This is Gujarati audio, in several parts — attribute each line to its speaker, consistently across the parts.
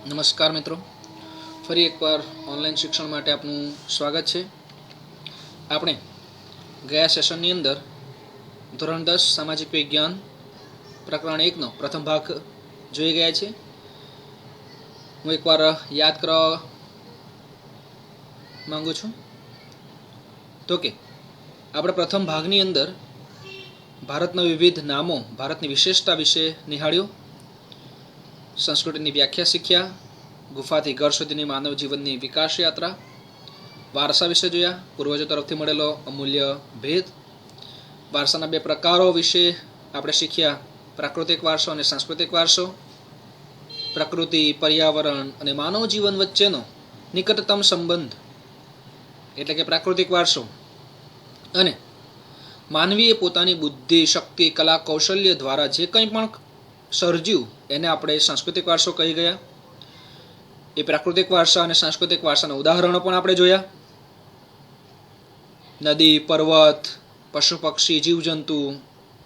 Speaker 1: નમસ્કાર મિત્રો, ફરી એકવાર ઓનલાઈન શિક્ષણ માટે આપનું સ્વાગત છે. આપણે ગયા સેશનની અંદર ધોરણ 10 સામાજિક વિજ્ઞાન પ્રકરણ 1નો પ્રથમ ભાગ જોઈ ગયા છે. હું એકવાર યાદ કરવા માંગુ છું તો કે આપણે પ્રથમ ભાગની અંદર ભારતના વિવિધ નામો, ભારતની વિશેષતા વિશે નિહાળ્યું, સંસ્કૃતિની વ્યાખ્યા શીખ્યા, ગુફાથી ઘર સુધીની માનવ જીવનની વિકાસ યાત્રા, વારસા વિશે જોયા, પૂર્વજો તરફથી મળેલો અમૂલ્ય ભેદ, વારસાના 2 પ્રકારો વિશે આપણે શીખ્યા, પ્રાકૃતિક વારસો અને સાંસ્કૃતિક વારસો, પ્રકૃતિ, પર્યાવરણ અને માનવ જીવન વચ્ચેનો નિકટતમ સંબંધ એટલે કે પ્રાકૃતિક વારસો, અને માનવીએ પોતાની બુદ્ધિ, શક્તિ, કલા, કૌશલ્ય દ્વારા જે કંઈ પણ સર્જ્યું એને આપણે સાંસ્કૃતિક વારસો કહી ગયા. એ પ્રાકૃતિક વારસા અને સાંસ્કૃતિક વારસાના ઉદાહરણો પણ આપણે જોયા. નદી, પર્વત, પશુ પક્ષી, જીવજંતુ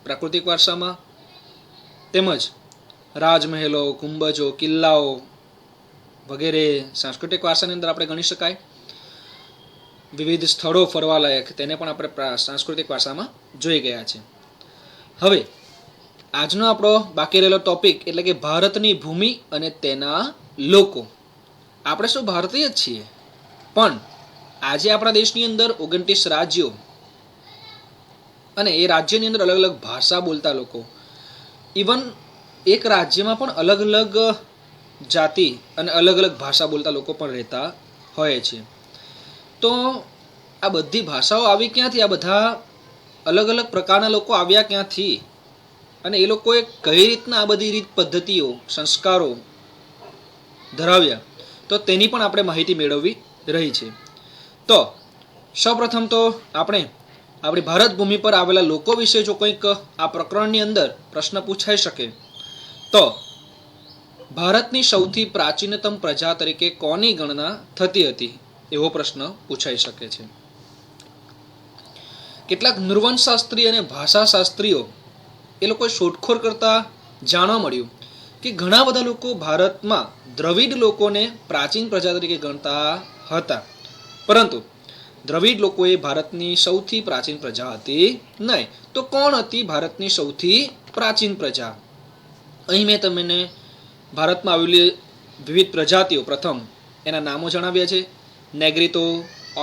Speaker 1: પ્રાકૃતિક વારસામાં, તેમજ રાજમહેલો, ગુંબજો, કિલ્લાઓ વગેરે સાંસ્કૃતિક વારસાની અંદર આપણે ગણી શકાય. વિવિધ સ્થળો ફરવાલાયક તેને પણ આપણે સાંસ્કૃતિક વારસામાં જોઈ ગયા છે. હવે આજનો આપણો બાકી રહેલો ટોપિક એટલે કે ભારતની ભૂમિ અને તેના લોકો. આપણે શું ભારતીય જ છીએ, પણ આજે આપણા દેશની અંદર 29 રાજ્યો અને એ રાજ્યની અંદર અલગ અલગ ભાષા બોલતા લોકો, ઇવન એક રાજ્યમાં પણ અલગ અલગ જાતિ અને અલગ અલગ ભાષા બોલતા લોકો પણ રહેતા હોય છે. તો આ બધી ભાષાઓ આવી ક્યાંથી? આ બધા અલગ અલગ પ્રકારના લોકો આવ્યા ક્યાંથી? અને એ લોકોએ કઈ રીતના આ બધી રીત પદ્ધતિઓ, સંસ્કારો ધરાવ્યા, તો તેની પણ આપણે માહિતી મેળવવી રહી છે. તો સૌપ્રથમ તો આપણે આપણી ભારત ભૂમિ પર આવેલા લોકો વિશે જો કંઈક આ પ્રકરણની અંદર પ્રશ્ન પૂછાઈ શકે તો ભારતની સૌથી પ્રાચીનતમ પ્રજા તરીકે કોની ગણના થતી હતી એવો પ્રશ્ન પૂછાઈ શકે છે. કેટલાક નૃવંશશાસ્ત્રી અને ભાષાશાસ્ત્રીઓ એ લોકોએ શોધખોળ કરતા જાણવા મળ્યું કે ઘણા બધા લોકો ભારતમાં દ્રવિડ લોકોને પ્રાચીન પ્રજા તરીકે ગણતા હતા, પરંતુ દ્રવિડ લોકો એ ભારતની સૌથી પ્રાચીન પ્રજા હતી નહીં. તો કોણ હતી ભારતની સૌથી પ્રાચીન પ્રજા? અહીં મેં તમને ભારતમાં આવેલી વિવિધ પ્રજાતિઓ, પ્રથમ એના નામો જણાવ્યા છે: નેગ્રીતો,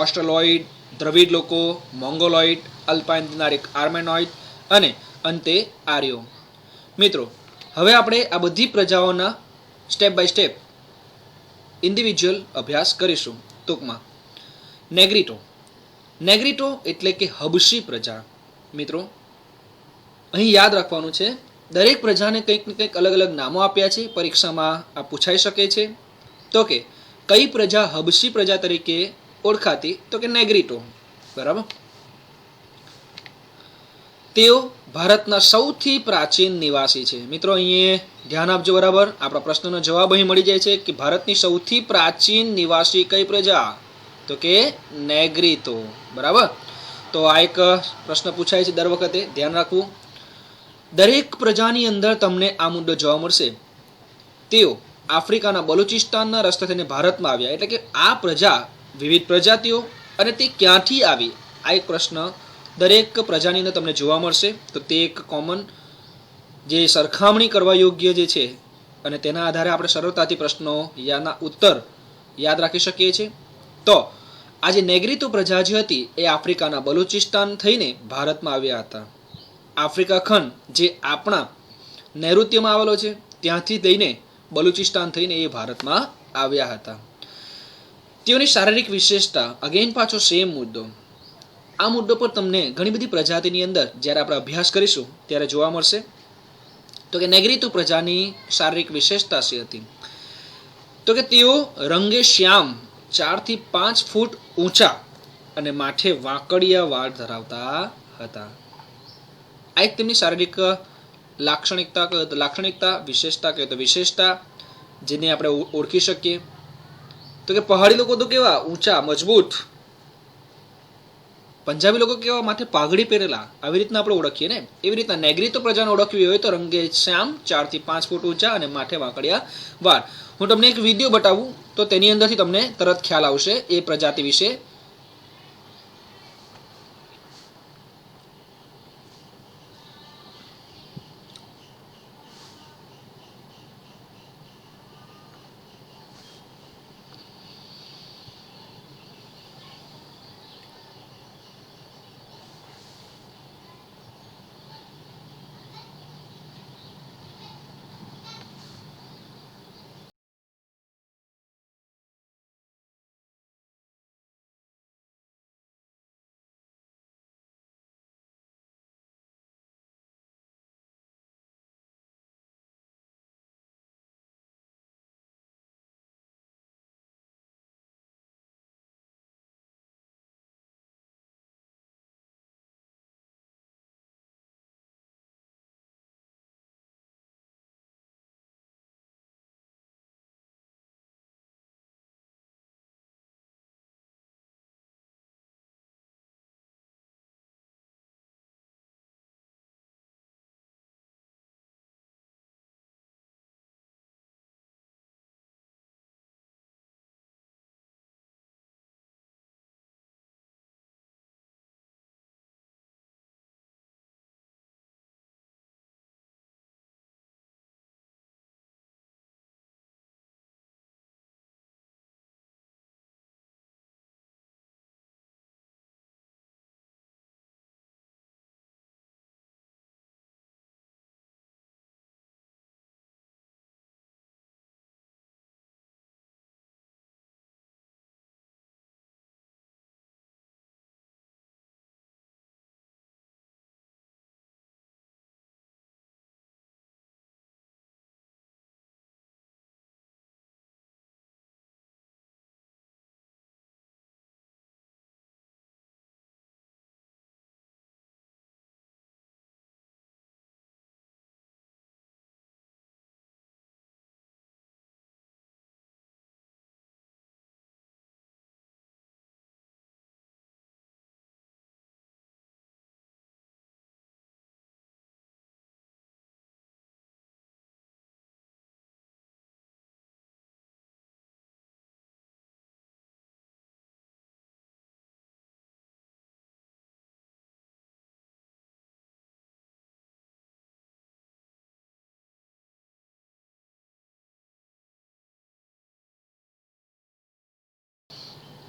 Speaker 1: ઓસ્ટ્રલોઇડ, દ્રવિડ લોકો, મોંગોલોઇડ, અલ્પાઇન દિનારિક આર્મેનોઇડ અને અંતે આર્યો. મિત્રો, હવે આપણે આ બધી પ્રજાઓના સ્ટેપ બાય સ્ટેપ ઇન્ડિવિજ્યુઅલ અભ્યાસ કરીશું. ટૂંકમાં નેગ્રીટો એટલે કે હબશી પ્રજા. મિત્રો, અહીં યાદ રાખવાનું છે, દરેક પ્રજાને કંઈક ને કંઈક અલગ અલગ નામો આપ્યા છે. પરીક્ષામાં આ પૂછાઈ શકે છે. તો કે કઈ પ્રજા હબશી પ્રજા તરીકે ઓળખાતી? તો કે નેગ્રીટો. બરાબર. તેઓ ભારતના સૌથી પ્રાચીન નિવાસી છે. મિત્રો, અહીંયા ધ્યાન આપજો. બરાબર, આપણા પ્રશ્નનો જવાબ અહીં મળી જાય છે કે ભારતની સૌથી પ્રાચીન નિવાસી કઈ પ્રજા? તો કે નેગ્રીતો. બરાબર. તો આ એક પ્રશ્ન પૂછાય છે દર વખતે, ધ્યાન રાખવું. દરેક પ્રજાની અંદર તમને આ મુદ્દો જોવા મળશે. તેઓ આફ્રિકાના બલુચિસ્તાનના રસ્તે થઈને ભારતમાં આવ્યા. એટલે કે આ પ્રજા, વિવિધ પ્રજાતિઓ, અને તે ક્યાંથી આવી? આ એક પ્રશ્ન દરેક પ્રજાની અંદર તમને જોવા મળશે. તો તે એક કોમન જે સરખામણી કરવા યોગ્ય જે છે, અને તેના આધારે આપણે સરળતાથી પ્રશ્નો યાના ઉત્તર યાદ રાખી શકીએ છીએ. તો આ જે નેગ્રીતો પ્રજા જે હતી એ આફ્રિકાના બલુચિસ્તાન થઈને ભારતમાં આવ્યા હતા. આફ્રિકા ખંડ જે આપણા નૈઋત્યમાં આવેલો છે, ત્યાંથી લઈને બલુચિસ્તાન થઈને એ ભારતમાં આવ્યા હતા. તેઓની શારીરિક વિશેષતા, અગેન પાછો સેમ મુદ્દો. આ મુદ્દો પર તમને ઘણી બધી પ્રજાતિની અંદર જ્યારે આપણે અભ્યાસ કરીશું ત્યારે જોવા મળશે. તો કે નેગ્રીતો પ્રજાની શારીરિક વિશેષતા શી હતી? તો કે તેઓ રંગે શ્યામ, 4 થી 5 ફૂટ ઊંચા અને માથે વાંકડિયા વાળ ધરાવતા હતા. આ એક તેમની શારીરિક લાક્ષણિકતા, વિશેષતા કહે તો વિશેષતા, જેને આપણે ઓળખી શકીએ. તો કે પહાડી લોકો તો કેવા ઊંચા, મજબૂત, પંજાબી લોકો કેવા માથે પાઘડી પહેરેલા, આવી રીતના આપણે ઓળખીએ ને, એવી રીતના નેગ્રીતો પ્રજાને ઓળખવી હોય તો રંગે શ્યામ, 4 થી 5 ફૂટ ઊંચા અને માથે વાંકડિયા વાળ. હું તમને એક વિડીયો બતાવું તો તેની અંદરથી તમને તરત ખ્યાલ આવશે એ પ્રજાતિ વિશે.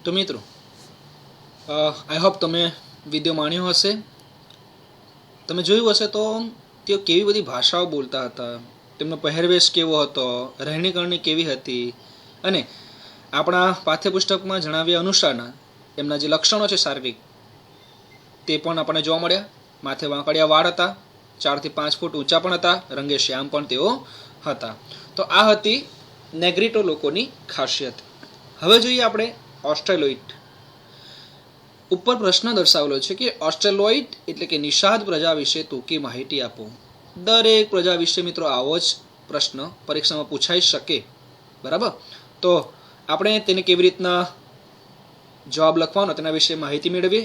Speaker 1: તો મિત્રો આઈ હોપ તમે વિડીયો માણ્યો હશે. તમે જોયું હશે તો તેઓ કેવી બધી ભાષાઓ બોલતા હતા, તેમનો પહેરવેશ કેવો હતો, રહેણી કરણી કેવી હતી, અને આપણા પાઠ્યપુસ્તકમાં જણાવ્યા અનુસારના એમના જે લક્ષણો છે શારીરિક તે પણ આપણને જોવા મળ્યા. માથે વાંકડિયા વાળ હતા, 4 થી 5 ફૂટ ઊંચા પણ હતા, રંગે શ્યામ પણ તેઓ હતા. તો આ હતી નેગ્રીટો લોકોની ખાસિયત. હવે જોઈએ આપણે ઓસ્ટ્રેલોઇડ. ઉપર પ્રશ્ન દર્શાવેલો છે કે ઓસ્ટ્રેલોઇડ એટલે કે નિષાદ પ્રજા વિશે ટૂંકી માહિતી આપો. દરેક પ્રજા વિશે મિત્રો આવો જ પ્રશ્ન પરીક્ષામાં પૂછાઈ શકે, બરાબર. તો આપણે તેને કેવી રીતના જવાબ લખવાનો તેના વિશે માહિતી મેળવીએ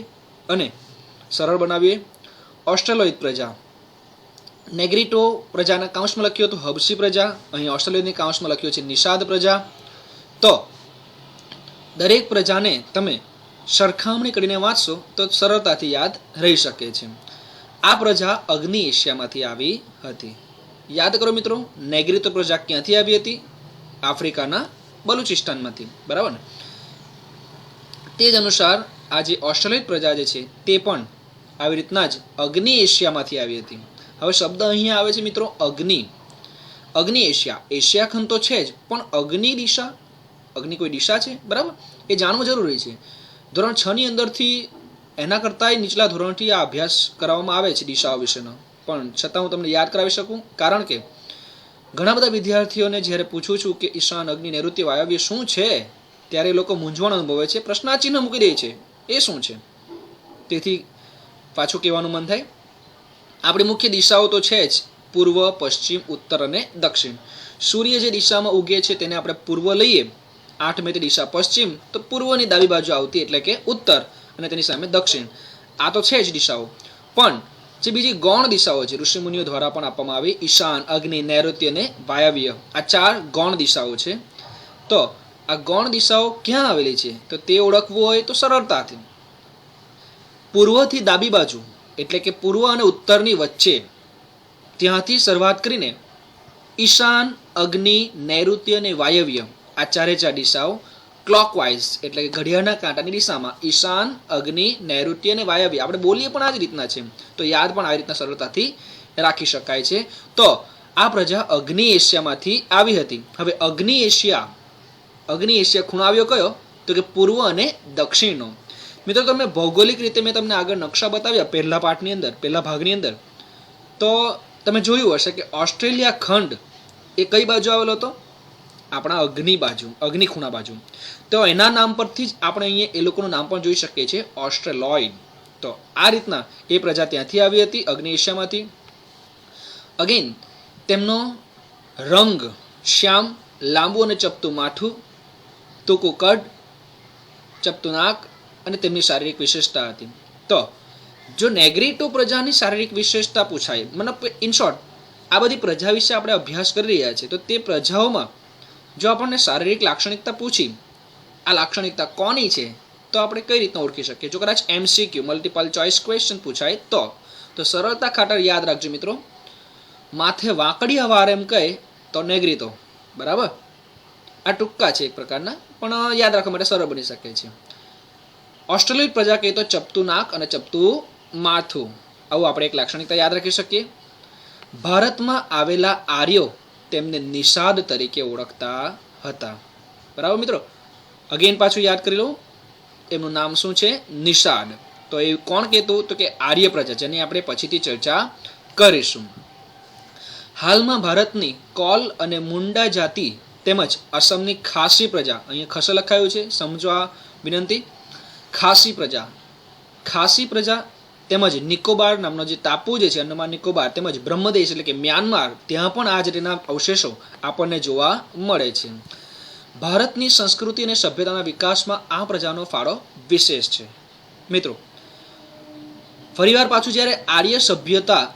Speaker 1: અને સરળ બનાવીએ. ઓસ્ટ્રેલોઇડ પ્રજા, નેગ્રીટો પ્રજાના કાઉન્સમાં લખ્યો તો હબસી પ્રજા, અહીં ઓસ્ટ્રેલિયાની કાઉન્સમાં લખ્યો છે નિષાદ પ્રજા. તો દરેક પ્રજાને તમે સરખામણી કરીને વાંચશો તો સરળતાથી યાદ રહી શકે છે. આ પ્રજા અગ્નિ એશિયામાંથી આવી હતી. યાદ કરો મિત્રો, નેગ્રીટો પ્રજા ક્યાંથી આવી હતી? આફ્રિકાના બલુચિસ્તાનમાંથી, બરાબર ને. તે જ અનુસાર આ જે ઓસ્ટ્રેલિયન પ્રજા જે છે તે પણ આવી રીતના જ અગ્નિ એશિયામાંથી આવી હતી. હવે શબ્દ અહીંયા આવે છે મિત્રો અગ્નિ. અગ્નિ એશિયા, એશિયા ખંડ તો છે જ, પણ અગ્નિ દિશા, અગ્નિ કોઈ દિશા છે, બરાબર, એ જાણવું જરૂરી છે. ધોરણ 6 ની અંદરથી એના કરતાંય નીચલા ધોરણથી આ અભ્યાસ કરવામાં આવે છે દિશાઓ વિશેનો, પણ છતાં હું તમને યાદ કરાવી શકું, કારણ કે ઘણા બધા વિદ્યાર્થીઓને જ્યારે પૂછું છું કે ઈશાન, અગ્નિ, નૈઋત્ય, વાયવ્ય શું છે, ત્યારે એ લોકો મૂંઝવણ અનુભવે છે, પ્રશ્નાચિહ્ન મૂકી દે છે, એ શું છે. તેથી પાછું કહેવાનું મન થાય. આપણી મુખ્ય દિશાઓ તો છે જ પૂર્વ, પશ્ચિમ, ઉત્તર અને દક્ષિણ. સૂર્ય જે દિશામાં ઉગે છે તેને આપણે પૂર્વ લઈએ, 8 મેથી દિશા પશ્ચિમ, તો પૂર્વની ડાબી બાજુ આવતી એટલે કે ઉત્તર, અને તેની સામે દક્ષિણ. આ તો છે જ દિશાઓ, પણ જે બીજી ગૌણ દિશાઓ છે ઋષિમુનિઓ દ્વારા પણ આપવામાં આવી, ઈશાન, અગ્નિ, નૈઋત્ય અને વાયવ્ય, આ 4 ગૌણ દિશાઓ છે. તો આ ગૌણ દિશાઓ ક્યાં આવેલી છે તો તે ઓળખવું હોય તો સરળતાથી પૂર્વથી ડાબી બાજુ એટલે કે પૂર્વ અને ઉત્તરની વચ્ચે ત્યાંથી શરૂઆત કરીને ઈશાન, અગ્નિ, નૈઋત્ય અને વાયવ્ય આ 4 દિશાઓ ક્લોકવાઇઝ એટલે કે ઘડિયાળના કાંટાની દિશામાં ઈશાન, અગ્નિ, નૈઋત્ય અને વાયવ્ય આપણે બોલીએ પણ આ જ રીતના છે, તો યાદ પણ આવી રીતના સરળતાથી રાખી શકાય છે. તો આ પ્રજા અગ્નિ એશિયામાંથી આવી હતી. હવે અગ્નિ એશિયા ખૂણો આવ્યો કયો તો કે પૂર્વ અને દક્ષિણનો. મિત્રો તમે ભૌગોલિક રીતે મેં તમને આગળ નકશા બતાવ્યા પહેલા ભાગની અંદર, તો તમે જોયું હશે કે ઓસ્ટ્રેલિયા ખંડ એ કઈ બાજુ આવેલો હતો, આપણા અગ્નિ ખૂણા બાજુ. તો એના નામ પરથી જ આપણે અહીંયા એ લોકોનું નામ પણ જોઈ શકીએ છીએ, ઓસ્ટ્રેલોઇડ. તો આ રીતના એ પ્રજા ત્યાંથી આવી હતી, અગ્નિ એશિયામાંથી. અગેન તેમનો રંગ શ્યામ, લાંબુ અને ચપટું માથું, ટૂંકું કદ, ચપટું નાક અને તેમની શારીરિક વિશેષતા હતી. તો જો નેગ્રીટો પ્રજાની શારીરિક વિશેષતા પૂછાય, મતલબ ઇન શોર્ટ આ બધી પ્રજા વિશે આપણે અભ્યાસ કરી રહ્યા છીએ, તો તે પ્રજાઓમાં જો આપણને શારીરિક લાક્ષણિકતા પૂછી, આ લાક્ષણિકતા કોની છે તો આપણે કઈ રીતના ઓળખી શકીએ. જો કદાચ MCQ મલ્ટિપલ ચોઇસ ક્વેશ્ચન પૂછાય તો સરળતા ખાતર યાદ રાખજો મિત્રો, માથે વાંકડિયા વાર એમ કહે તો નેગ્રીટો, બરાબર. આ ટૂંકા છે એક પ્રકારના, પણ યાદ રાખવા માટે સરળ બની શકે છે. ઓસ્ટ્રેલિયન પ્રજા કહે તો ચપટું નાક અને ચપટું માથું, આવું આપણે એક લાક્ષણિકતા યાદ રાખી શકીએ. ભારતમાં આવેલા આર્યો તેમને નિષાદ તરીકે ઓળખતા હતા, બરાબર મિત્રો. અગેન પાછું યાદ કરી લો, એમનું નામ શું છે, નિષાદ. તો એ કોણ કહેતું તો કે આર્ય પ્રજા, જેની આપણે પછીથી ચર્ચા કરીશું. હાલમાં ભારતની કોલ અને મુંડા જાતિ તેમજ અસમની ખાસી પ્રજા, અહીંયા ખસ લખાયું છે સમજવા વિનંતી, ખાસી પ્રજા તેમજ નિકોબાર નામનો જે ટાપુ જે છે અંડમાન નિકોબાર તેમજ બ્રહ્મદેશ એટલે કે મ્યાનમાર, ત્યાં પણ આ જાતિના અવશેષો આપણને જોવા મળે છે. ભારતની સંસ્કૃતિ અને સભ્યતાના વિકાસમાં આ પ્રજાનો ફાળો વિશેષ છે. મિત્રો ફરીવાર પાછું જ્યારે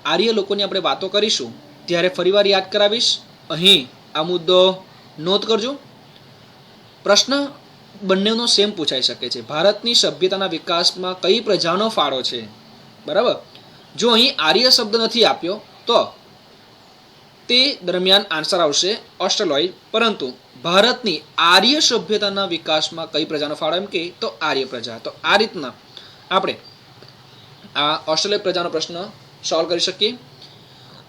Speaker 1: આર્ય લોકોની આપણે વાતો કરીશું ત્યારે ફરીવાર યાદ કરાવીશ. અહીં આ મુદ્દો નોંધ કરજો. પ્રશ્ન બંનેનો સેમ પૂછાઈ શકે છે, ભારતની સભ્યતાના વિકાસમાં કઈ પ્રજાનો ફાળો છે, બરાબર. જો અહીં આર્ય શબ્દ નથી આપ્યો તો તે દરમિયાન આન્સર આવશે ઓસ્ટ્રેલોઇડ, પરંતુ ભારતની આર્ય સભ્યતાના વિકાસમાં કઈ પ્રજાનો ફાળો એમ કે તો આર્ય પ્રજા. તો આ રીતના આપણે આ ઓસ્ટ્રેલિયન પ્રજાનો પ્રશ્ન સોલ્વ કરી શકીએ.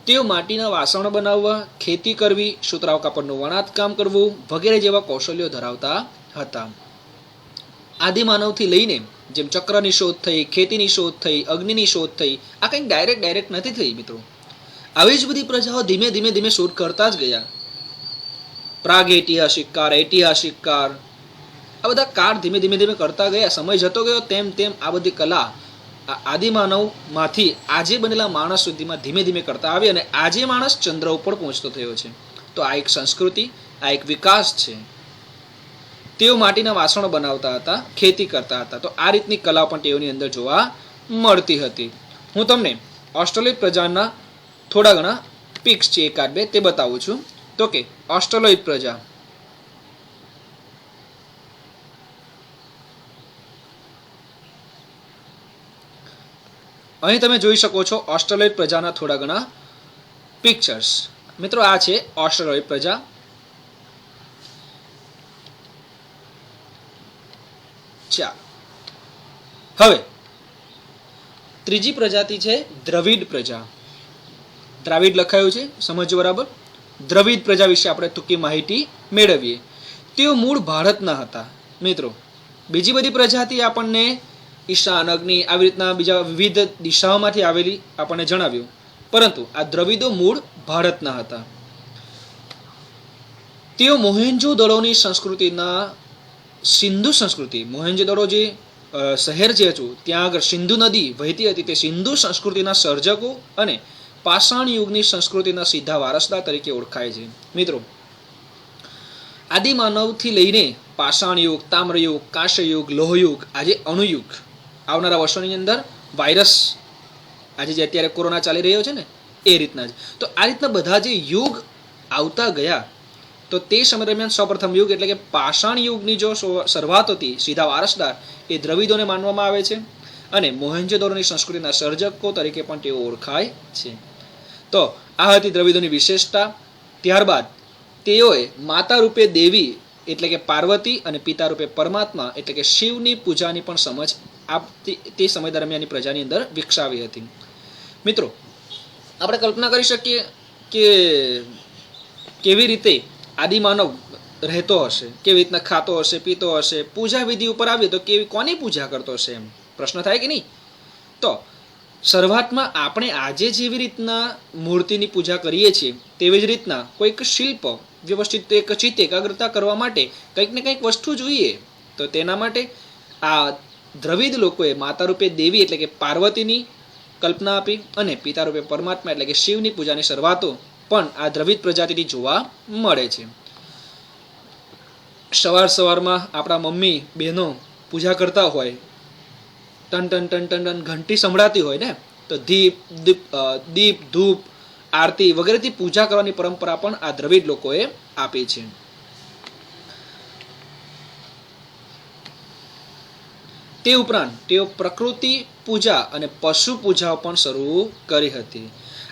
Speaker 1: તેઓ માટીના વાસણો બનાવવા, ખેતી કરવી, સુતરાઉ કાપડનું વણાટ કામ કરવું વગેરે જેવા કૌશલ્યો ધરાવતા હતા. આદિમાનવથી લઈને જેમ ચક્રની શોધ થઈ, ખેતીની શોધ થઈ, અગ્નિની શોધ થઈ, આ કંઈક ડાયરેક્ટ નથી થઈ મિત્રો. આવી જ બધી પ્રજાઓ ધીમે ધીમે શોધ કરતા જ ગયા. પ્રાગ ઐતિહાસિક કાળ આ બધા કાળ ધીમે ધીમે કરતા ગયા. સમય જતો ગયો તેમ આ બધી કલા આદિમાનવમાંથી આજે બનેલા માણસ સુધીમાં ધીમે ધીમે કરતા આવી અને આજે માણસ ચંદ્ર ઉપર પહોંચતો થયો છે. તો આ એક સંસ્કૃતિ, આ એક વિકાસ છે. તેઓ માટીના વાસણો બનાવતા હતા, ખેતી કરતા હતા. તો આ રીતની કલા પણ તેઓની અંદર જોવા મળતી હતી. હું તમને ઓસ્ટ્રેલિયન પ્રજાના થોડા ઘણા પિક્સ છે, 1-2 તે બતાવું છું. તો કે ઓસ્ટ્રેલોઇડ પ્રજા, અહીં તમે જોઈ શકો છો ઓસ્ટ્રેલોઇડ પ્રજાના થોડા ઘણા પિક્ચર્સ. મિત્રો આ છે ઓસ્ટ્રેલોઇડ પ્રજા. હવે ત્રીજી પ્રજાતિ છે દ્રવિડ પ્રજા. દ્રાવિડ લખાયું છે, સમજો બરાબર. દ્રવિડ પ્રજા વિશે આપણે ટૂંકી માહિતી મેળવીએ. તેઓ મૂળ ભારતના હતા મિત્રો. બીજી બધી પ્રજાતિ આપણને ઈશાન, અગ્નિ આવી રીતના બીજા વિવિધ દિશાઓમાંથી આવેલી આપણને જણાવ્યું, પરંતુ આ દ્રવિડો મૂળ ભારતના હતા. તેઓ મોહેન્જો-દડોની સંસ્કૃતિના સિંધુ સંસ્કૃતિ, મોહેન્જો-દડો જે શહેર જે હતું ત્યાં આગળ સિંધુ નદી વહેતી હતી, તે સિંધુ સંસ્કૃતિના સર્જકો અને પાષાણ યુગની સંસ્કૃતિના સીધા વારસદાર તરીકે ઓળખાય છે. મિત્રો આદિમાનવથી લઈને પાષાણ યુગ, તામ્રયુગ, કાંસ્ય યુગ, લોહયુગ, આજે અણુયુગ, આવનારા વર્ષોની અંદર વાયરસ આજે જે અત્યારે કોરોના ચાલી રહ્યો છે ને એ રીતના જ. તો આ રીતના બધા જે યુગ આવતા ગયા, તો તે સમય દરમિયાન સૌપ્રથમ યુગ એટલે કે પાષાણ યુગની જો શરૂઆત હતી, સીધા વારસદાર એ દ્રવિડોને માનવામાં આવે છે અને મોહેંજો-દડોની સંસ્કૃતિના સર્જકો તરીકે પણ તેઓ ઓળખાય છે. તો આ હતી દ્રવિડોની વિશેષતા. ત્યારબાદ તેઓએ માતા રૂપે દેવી એટલે કે પાર્વતી અને પિતા રૂપે પરમાત્મા એટલે કે શિવની પૂજાની પણ સમજ તે સમય દરમિયાનની પ્રજાની અંદર વિકસાવી હતી. મિત્રો, આપણે કલ્પના કરી શકીએ કે કેવી રીતે આદિમાનવ રહેતો હશે, કેવી રીતના ખાતો હશે, પીતો હશે, પૂજા વિધિ ઉપર આવે તો કોની પૂજા કરતો હશે, એમ પ્રશ્ન થાય કે નહીં. તો શરૂઆતમાં આપણે આજે જેવી રીતના મૂર્તિની પૂજા કરીએ છીએ તેવી જ રીતના કોઈક શિલ્પ વ્યવસ્થિત એક ચિત્ત એકાગ્રતા કરવા માટે કંઈક ને કંઈક વસ્તુ જોઈએ. તો તેના માટે આ દ્રવિડ લોકોએ માતા રૂપે દેવી એટલે કે પાર્વતીની કલ્પના આપી અને પિતા રૂપે પરમાત્મા એટલે કે શિવની પૂજાની શરૂઆતો પણ આ દ્રવિડ પ્રજાતિથી જોવા મળે છે. સવારમાં આપણા મમ્મી બહેનો પૂજા કરતા હોય, ton ton ton ton ton ઘંટી સંભળાતી હોય ને, તો દીપ ધૂપ આરતી વગેરેથી પૂજા કરવાની પરંપરા પણ આ દ્રવિડ લોકોએ આપી છે. તે ઉપરાંત તેઓ પ્રકૃતિ પૂજા અને પશુ પૂજા પણ શરૂ કરી હતી.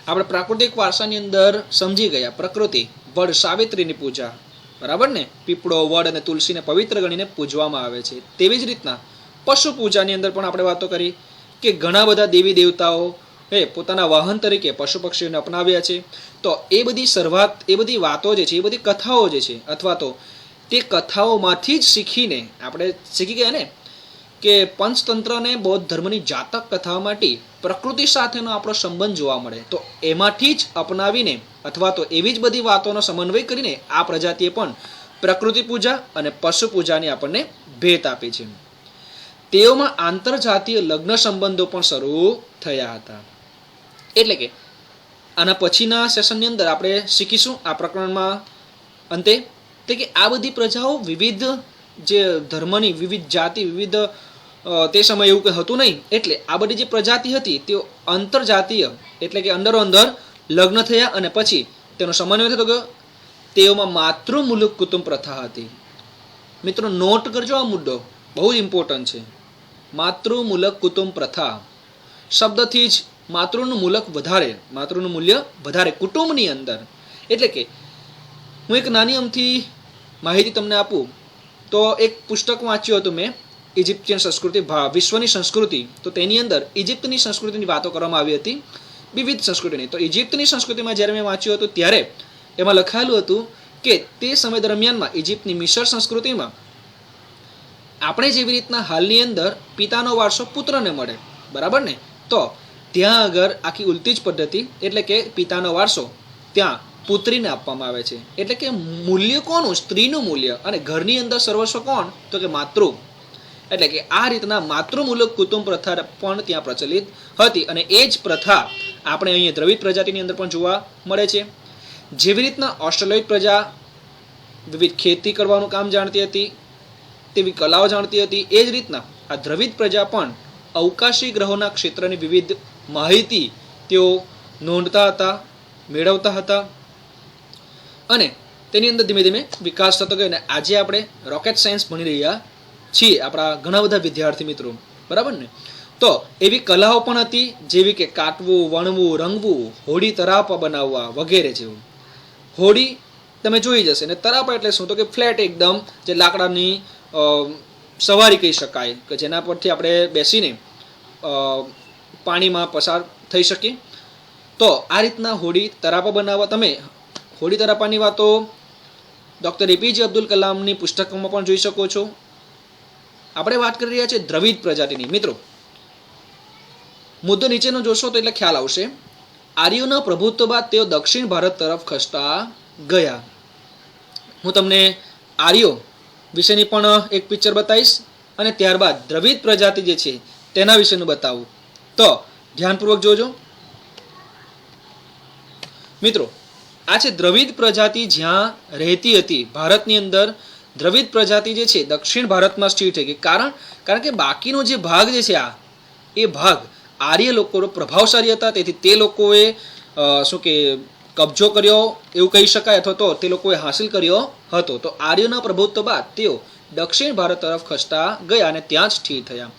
Speaker 1: આપણે પ્રાકૃતિક વારસાની અંદર સમજી ગયા, પ્રકૃતિ વડ સાવિત્રીની પૂજા, બરાબર ને, પીપળો વડ અને તુલસીને પવિત્ર ગણીને પૂજવામાં આવે છે. તેવી જ રીતના પશુ પૂજાની અંદર પણ આપણે વાતો કરી કે ઘણા બધા દેવી દેવતાઓ પોતાના વાહન તરીકે પશુ પક્ષીઓને અપનાવ્યા છે. તો એ બધી શરૂઆત, એ બધી વાતો જે છે, એ બધી કથાઓ જે છે, અથવા તો તે કથાઓમાંથી જ શીખીને આપણે શીખી ગયા ને કે પંચતંત્ર અને બૌદ્ધ ધર્મની જાતક કથાઓમાંથી પ્રકૃતિ સાથેનો આપણો સંબંધ જોવા મળે. તો એમાંથી જ અપનાવીને અથવા તો એવી જ બધી વાતોનો સમન્વય કરીને આ પ્રજાતિએ પણ પ્રકૃતિ પૂજા અને પશુ પૂજાની આપણને ભેટ આપી છે. તેઓમાં આંતરજાતીય લગ્ન સંબંધો પણ શરૂ થયા હતા. એટલે કે આના પછીના સેશનની અંદર આપણે શીખીશું આ પ્રકરણમાં અંતે કે આ બધી પ્રજાઓ વિવિધ જે ધર્મની વિવિધ જાતિ વિવિધ તે સમયે એવું કંઈ હતું નહીં, એટલે આ બધી જે પ્રજાતિ હતી તેઓ આંતરજાતીય એટલે કે અંદરો અંદર લગ્ન થયા અને પછી તેનો સમન્વય થતો ગયો. તેઓમાં માતૃમૂલક કુટુંબ પ્રથા હતી. મિત્રો, નોટ કરજો, આ મુદ્દો બહુ જ ઇમ્પોર્ટન્ટ છે. માતૃમૂલક કુટુંબ પ્રથા શબ્દથી જ માતૃનું મૂલક વધારે, માતૃનું મૂલ્ય વધારે કુટુંબની અંદર. એટલે કે હું એક નાની અમથી માહિતી તમને આપું તો એક પુસ્તક વાંચ્યું હતું મેં, ઇજિપ્તિયન સંસ્કૃતિ, વિશ્વની સંસ્કૃતિ. તો તેની અંદર ઇજિપ્તની સંસ્કૃતિની વાતો કરવામાં આવી હતી, વિવિધ સંસ્કૃતિની. તો ઇજિપ્તની સંસ્કૃતિમાં જ્યારે મેં વાંચ્યું હતું ત્યારે એમાં લખાયેલું હતું કે તે સમય દરમિયાનમાં ઇજિપ્તની મિસર સંસ્કૃતિમાં આપણે જેવી રીતના હાલની અંદર પિતાનો વારસો પુત્રને મળે, બરાબર ને, તો ત્યાં આગળ આખી ઉલટી જ પદ્ધતિ, એટલે કે પિતાનો વારસો ત્યાં પુત્રીને આપવામાં આવે છે. એટલે કે મૂલ્ય કોનું? સ્ત્રીનું મૂલ્ય. અને ઘરની અંદર સર્વસ્વ કોણ? તો કે માતૃ. એટલે કે આ રીતના માતૃમૂલક કુટુંબ પ્રથા પણ ત્યાં પ્રચલિત હતી અને એ જ પ્રથા આપણે અહીંયા દ્રવિડ પ્રજાતિની અંદર પણ જોવા મળે છે. જેવી રીતના ઓસ્ટ્રેલિયાઈ પ્રજા વિવિધ ખેતી કરવાનું કામ જાણતી હતી, તેવી કલાઓ જાણતી હતી, એ જ રીતના આ દ્રવિડ પ્રજા પણ અવકાશી ગ્રહોના ક્ષેત્રની વિવિધ માહિતી તેઓ નોંધતા હતા, મેળવતા હતા અને તેની અંદર ધીમે ધીમે વિકાસ થતો ગયો. અને આજે આપણે રોકેટ સાયન્સ ભણી રહ્યા છીએ, આપણા ઘણા બધા વિદ્યાર્થી મિત્રો, બરાબર ને. તો એવી કલાઓ પણ હતી જેવી કે કાટવું, વણવું, રંગવું, હોડી તરાપા બનાવવા વગેરે જેવું. હોડી તમે જોઈ જશે ને તરાપા એટલે શું? તો કે ફ્લેટ એકદમ જે લાકડાની સવારી કહી શકાય કે જેના પરથી આપણે બેસીને પાણીમાં પસાર થઈ શકીએ. તો આ રીતના હોડી તરાપા બનાવવા, તમે હોડી તરાપાની વાતો ડૉક્ટર એપીજે અબ્દુલ કલામની પુસ્તકોમાં પણ જોઈ શકો છો. આપણે વાત કરી રહ્યા છીએ દ્રવિડ પ્રજાતિની. મિત્રો, મુદ્દો નીચેનો જોશો તો એટલે ખ્યાલ આવશે. આર્યોના પ્રભુત્વ બાદ તેઓ દક્ષિણ ભારત તરફ ખસતા ગયા. હું તમને આર્યો વિશેની પણ એક પિક્ચર બતાવીશ અને ત્યારબાદ દ્રવિડ પ્રજાતિ જે છે તેના વિશેનું બતાવું. તો ધ્યાનપૂર્વક જોજો. મિત્રો, આ છે દ્રવિડ પ્રજાતિ જ્યાં રહેતી હતી ભારતની અંદર. દ્રવિડ પ્રજાતિ જે છે દક્ષિણ ભારતમાં સ્થિર થઈ ગઈ. કારણ કે બાકીનો જે ભાગ જે છે એ ભાગ આર્ય લોકો પ્રભાવશાળી હતા, તેથી તે લોકોએ શું કે કબજો કર્યો એવું કહી શકાય, અથવા તો તે લોકોએ હાંસિલ કર્યો હતો. તો આર્યોના પ્રભુત્વ બાદ તેઓ દક્ષિણ ભારત તરફ ખસતા ગયા અને ત્યાં જ સ્થિર થયા.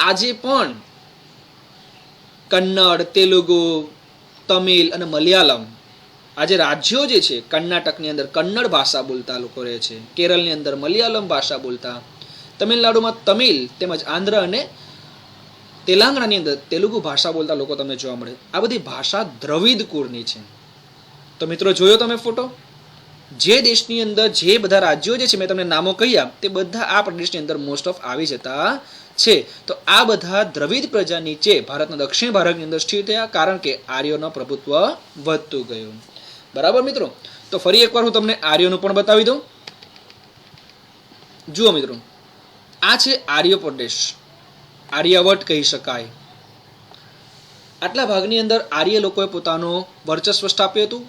Speaker 1: આજે પણ કન્નડ, તેલુગુ, તમિલ અને મલયાલમ આ જે રાજ્યો જે છે, કર્ણાટકની અંદર કન્નડ ભાષા બોલતા લોકો રહે છે, કેરળની અંદર મલયાલમ ભાષા બોલતા, તમિલનાડુમાં તમિલ તેમજ આંધ્ર અને તેલંગાણાની અંદર તેલુગુ ભાષા બોલતા લોકો તમને જોવા મળે. આ બધી ભાષા દ્રવિડ કુળની છે. તો મિત્રો જોયો તમે ફોટો, જે દેશની અંદર જે બધા રાજ્યો જે છે મેં તમને નામો કહ્યા તે બધા આ પ્રદેશની અંદર મોસ્ટ ઓફ આવી જતા છે. તો આ બધા દ્રવિડ પ્રજા નીચે ભારતના દક્ષિણ ભારતની અંદર સ્થિર થયા, કારણ કે આર્યોનું પ્રભુત્વ વધતું ગયું. બરાબર મિત્રો, તો ફરી એકવાર હું તમને આર્યોનું પણ બતાવી દઉં. જુઓ મિત્રો, આ છે આર્ય પ્રદેશ, આર્યાવર્ત કહી શકાય. આટલા ભાગની અંદર આર્ય લોકોએ પોતાનું વર્ચસ્વ સ્થાપ્યું હતું.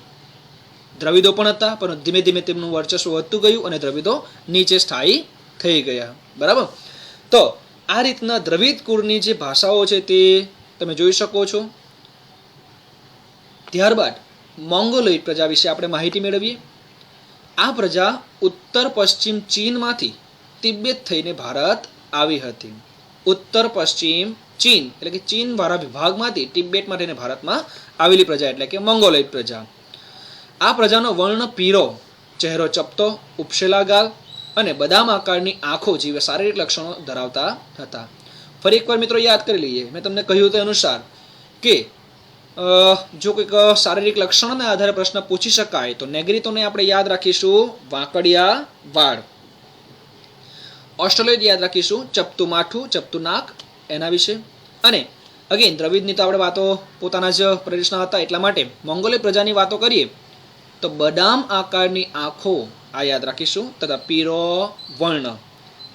Speaker 1: દ્રવિડો પણ હતા, પણ ધીમે ધીમે તેમનું વર્ચસ્વ વધતું ગયું અને દ્રવિડો નીચે સ્થાયી થઈ ગયા. બરાબર, તો આ રીતના દ્રવિડ કુળની જે ભાષાઓ છે તે તમે જોઈ શકો છો. ત્યારબાદ મોંગોલોઇડ પ્રજા વિશે આપણે માહિતી મેળવીએ. આ પ્રજા ઉત્તર પશ્ચિમ ચીનમાંથી તિબેટ થઈને ભારત આવી હતી. ઉત્તર પશ્ચિમ ચીન એટલે કે ચીન વાળા વિભાગમાંથી તિબેટમાં થઈને ભારતમાં આવેલી પ્રજા એટલે કે મોંગોલોઇડ પ્રજા. આ પ્રજાનો વર્ણ પીળો, ચહેરો ચપટો, ઉપસેલા ગાલ અને બદામ આકારની આંખો જેવા શારીરિક લક્ષણો ધરાવતા હતા. ફરી એકવાર મિત્રો યાદ કરી લઈએ, મેં તમને કહ્યું તે અનુસાર કે જો કોઈક શારીરિક લક્ષણોના આધારે પ્રશ્ન પૂછી શકાય તો નેગ્રીતોને આપણે યાદ રાખીશું વાંકડિયા વાળ, ઓસ્ટ્રેલિયડ યાદ રાખીશું ચપટું માથું, ચપટું નાક એના વિશે. અને અગેન દ્રવિડની તો આપણે વાતો પોતાના જ પ્રદેશના હતા એટલા માટે મોંગોલિયડ પ્રજાની વાતો કરીએ તો બદામ આકારની આંખો આ યાદ રાખીશું, તથા પીળો વર્ણ,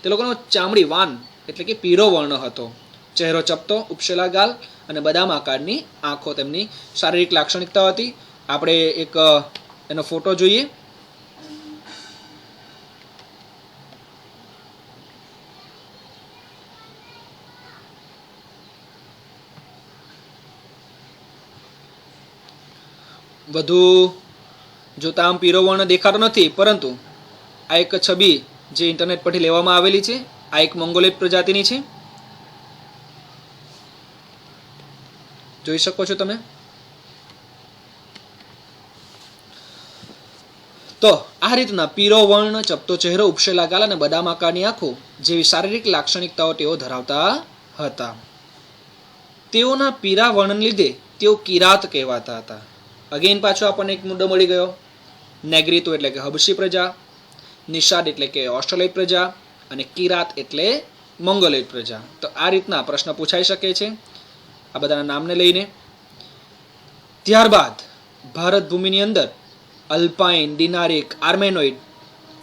Speaker 1: તે લોકોનો ચામડી વાન એટલે કે પીળો વર્ણ હતો, ચહેરો ચપટો, ઉપસેલા ગાલ અને બદામ આકારની આંખો તેમની શારીરિક લાક્ષણિકતા હતી. આપણે એક એનો ફોટો જોઈએ. વધુ જોતા આમ પીળો વર્ણ દેખાતો નથી, પરંતુ આ એક છબી જે ઇન્ટરનેટ પરથી લેવામાં આવેલી છે. આ એક મોંગોલિયડ પ્રજાતિની છે, જોઈ શકો છો તમે. તો આ રીતના પીળો વર્ણ, ચપટો ચહેરો, ઉપસેલા ગાલ અને બદામ આકારની આંખો જેવી શારીરિક લાક્ષણિકતાઓ તેઓ ધરાવતા હતા. તેઓના પીળા વર્ણને લીધે તેઓ કિરાત કહેવાતા હતા. અગેન પાછો આપણને એક મુદ્દો મળી ગયો. નેગ્રીતો એટલે કે હબશી પ્રજા, નિષાદ એટલે કે ઓસ્ટ્રેલિયડ પ્રજા અને કિરાત એટલે મોંગોલિયડ પ્રજા. તો આ રીતના પ્રશ્ન પૂછાઈ શકે છે આ બધાના નામને લઈને. ત્યારબાદ ભારત ભૂમિની અંદર અલ્પાઇન, ડિનારિક, આર્મેનોઇડ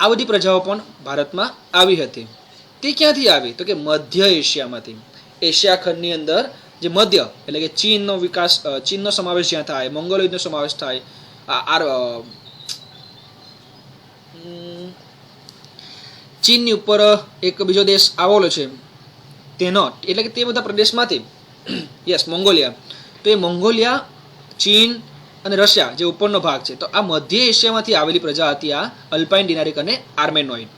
Speaker 1: આ બધી પ્રજાઓ પણ ભારતમાં આવી હતી. તે ક્યાંથી આવી તો કે મધ્ય એશિયામાંથી. એશિયા ખંડની અંદર જે મધ્ય એટલે કે ચીનનો વિકાસ, ચીનનો સમાવેશ જ્યાં થાય, મોંગોલિયડનો સમાવેશ થાય, ચીનની ઉપર એક બીજો દેશ આવેલો છે તેનો એટલે કે તે બધા પ્રદેશમાંથી યસ મોંગોલિયા. તો એ મોંગોલિયા, ચીન અને રશિયા જે ઉપરનો ભાગ છે, તો આ મધ્ય એશિયામાંથી આવેલી પ્રજા હતી આ અલ્પાઇન, ડિનારિક અને આર્મેનોઇડ.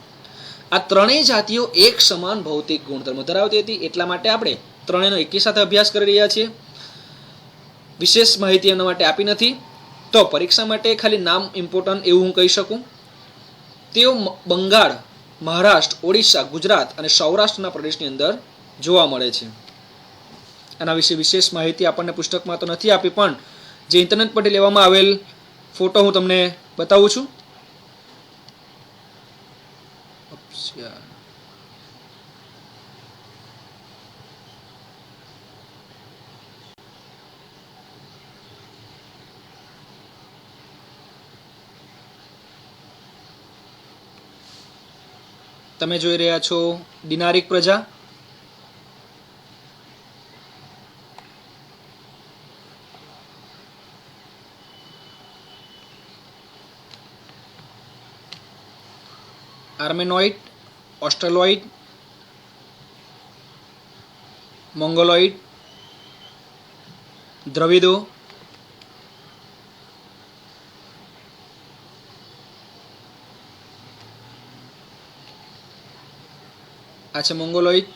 Speaker 1: આ ત્રણેય જાતિઓ એક સમાન ભૌતિક ગુણધર્મો ધરાવતી હતી, એટલા માટે આપણે ત્રણેયનો એકી સાથે અભ્યાસ કરી રહ્યા છીએ. વિશેષ માહિતી એમના માટે આપી નથી. તો પરીક્ષા માટે ખાલી નામ ઇમ્પોર્ટન્ટ એવું હું કહી શકું. તેઓ બંગાળ, મહારાષ્ટ્ર, ઓડિશા, ગુજરાત અને સૌરાષ્ટ્રના પ્રદેશની અંદર જોવા મળે છે. આના વિશે વિશેષ માહિતી આપણને પુસ્તકમાં તો નથી આપી, પણ જે ઇન્ટરનેટ પરથી લેવામાં આવેલ ફોટો હું તમને બતાવું છું. તમે જોઈ રહ્યા છો ડિનારિક પ્રજા. આર્મેનોઇડ, ઓસ્ટ્રેલોઇડ, મોંગોલોઇડ દ્રવિડો, આ છે મોંગોલોઈડ,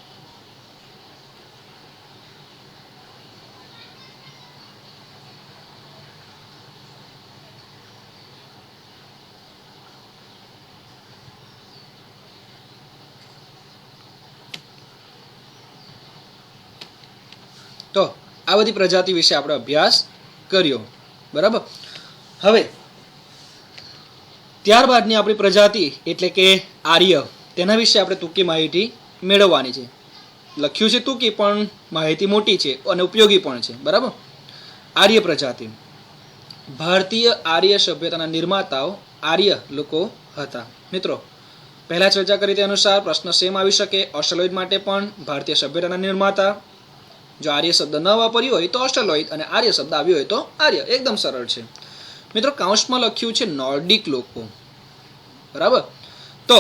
Speaker 1: તો આ બધી પ્રજાતિ વિશે આપણે અભ્યાસ કર્યો, બરાબર. હવે ત્યારબાદની આપણી પ્રજાતિ એટલે કે આર્ય, તેના વિશે આપણે ટૂંકી માહિતી મેળવવાની છે. લખ્યું છે ટૂંકી, પણ માહિતી મોટી છે અને ઉપયોગી પણ છે, બરાબર. આર્ય પ્રજાતિ. ભારતીય આર્ય સભ્યતાના નિર્માતાઓ આર્ય લોકો હતા. મિત્રો પહેલા ચર્ચા કરી તે અનુસાર પ્રશ્ન સેમ આવી શકે. ઓસ્ટ્રેલોઇડ માટે પણ ભારતીય સભ્યતાના નિર્માતા. જો આર્ય શબ્દ ન વાપર્યો હોય તો ઓસ્ટ્રેલોઇડ, અને આર્ય શબ્દ આવ્યો હોય તો આર્ય. એકદમ સરળ છે. મિત્રો કાઉન્સમાં લખ્યું છે નોર્ડિક લોકો, બરાબર. તો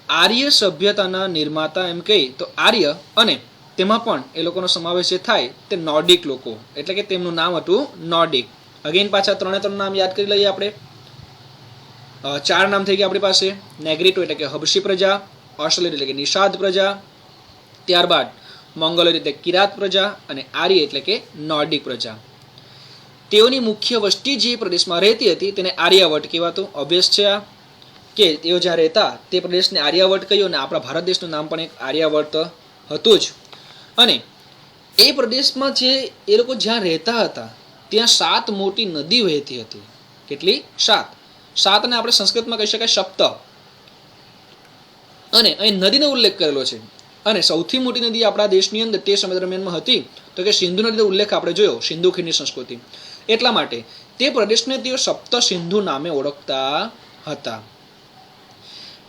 Speaker 1: આર્ય સભ્યતાના નિર્માતા એમ કહી તો આર્ય, અને તેમાં પણ એ લોકોનો સમાવેશ થાય તે નોર્ડિક લોકો, એટલે કે તેમનું નામ હતું નોર્ડિક. અગેન પાછા 3 નામ યાદ કરી લઈએ આપણે. 4 નામ થઈ ગયા આપણી પાસે. નેગ્રીટો એટલે કે હબશી પ્રજા, ઓસ્ટ્રેલિયન એટલે કે નિષાદ પ્રજા, ત્યારબાદ મોંગોલોઇડ એટલે કિરાત પ્રજા, અને આર્ય એટલે કે નોર્ડિક પ્રજા. તેઓની મુખ્ય વસ્તી જે પ્રદેશમાં રહેતી હતી તેને આર્યાવર્ત કહેવાતું. ઓબ્વિયસ છે આ કે તેઓ જ્યાં રહેતા તે પ્રદેશને આર્યાવર્ત કહ્યું, અને આપણા ભારત દેશનું નામ પણ એક આર્યાવર્ત હતું જ. અને એ પ્રદેશમાં જે એ લોકો જ્યાં રહેતા હતા ત્યાં 7 મોટી નદી વહેતી હતી. કેટલી? 7. ને આપણે સંસ્કૃતમાં કહી શકાય સપ્ત. અને અહીં નદીનો ઉલ્લેખ કરેલો છે. અને સૌથી મોટી નદી આપણા દેશની અંદર તે સમય દરમિયાનમાં હતી તો કે સિંધુ નદીનો ઉલ્લેખ આપણે જોયો, સિંધુ ખીણની સંસ્કૃતિ. એટલા માટે તે પ્રદેશને તેઓ સપ્ત સિંધુ નામે ઓળખતા હતા.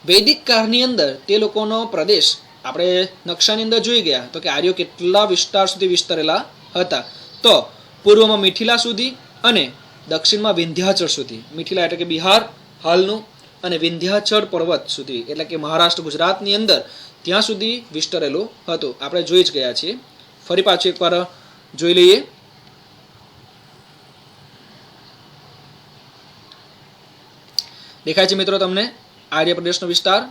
Speaker 1: વૈદિક કાળની અંદર તે લોકોનો પ્રદેશ આપણે નકશાની અંદર જોઈ ગયા તો કે આર્યો કેટલા વિસ્તાર સુધી વિસ્તરેલા હતા. તો પૂર્વમાં મિથિલા સુધી અને દક્ષિણમાં વિંધ્યાચળ સુધી. મિથિલા એટલે કે બિહાર હાલનું, અને વિંધ્યાચળ પર્વત સુધી એટલે કે મહારાષ્ટ્ર ગુજરાતની અંદર ત્યાં સુધી વિસ્તરેલું હતું. આપણે જોઈ જ ગયા છીએ. ફરી પાછું એકવાર જોઈ લઈએ. દેખાય છે મિત્રો તમને આર્ય પ્રદેશનો વિસ્તાર?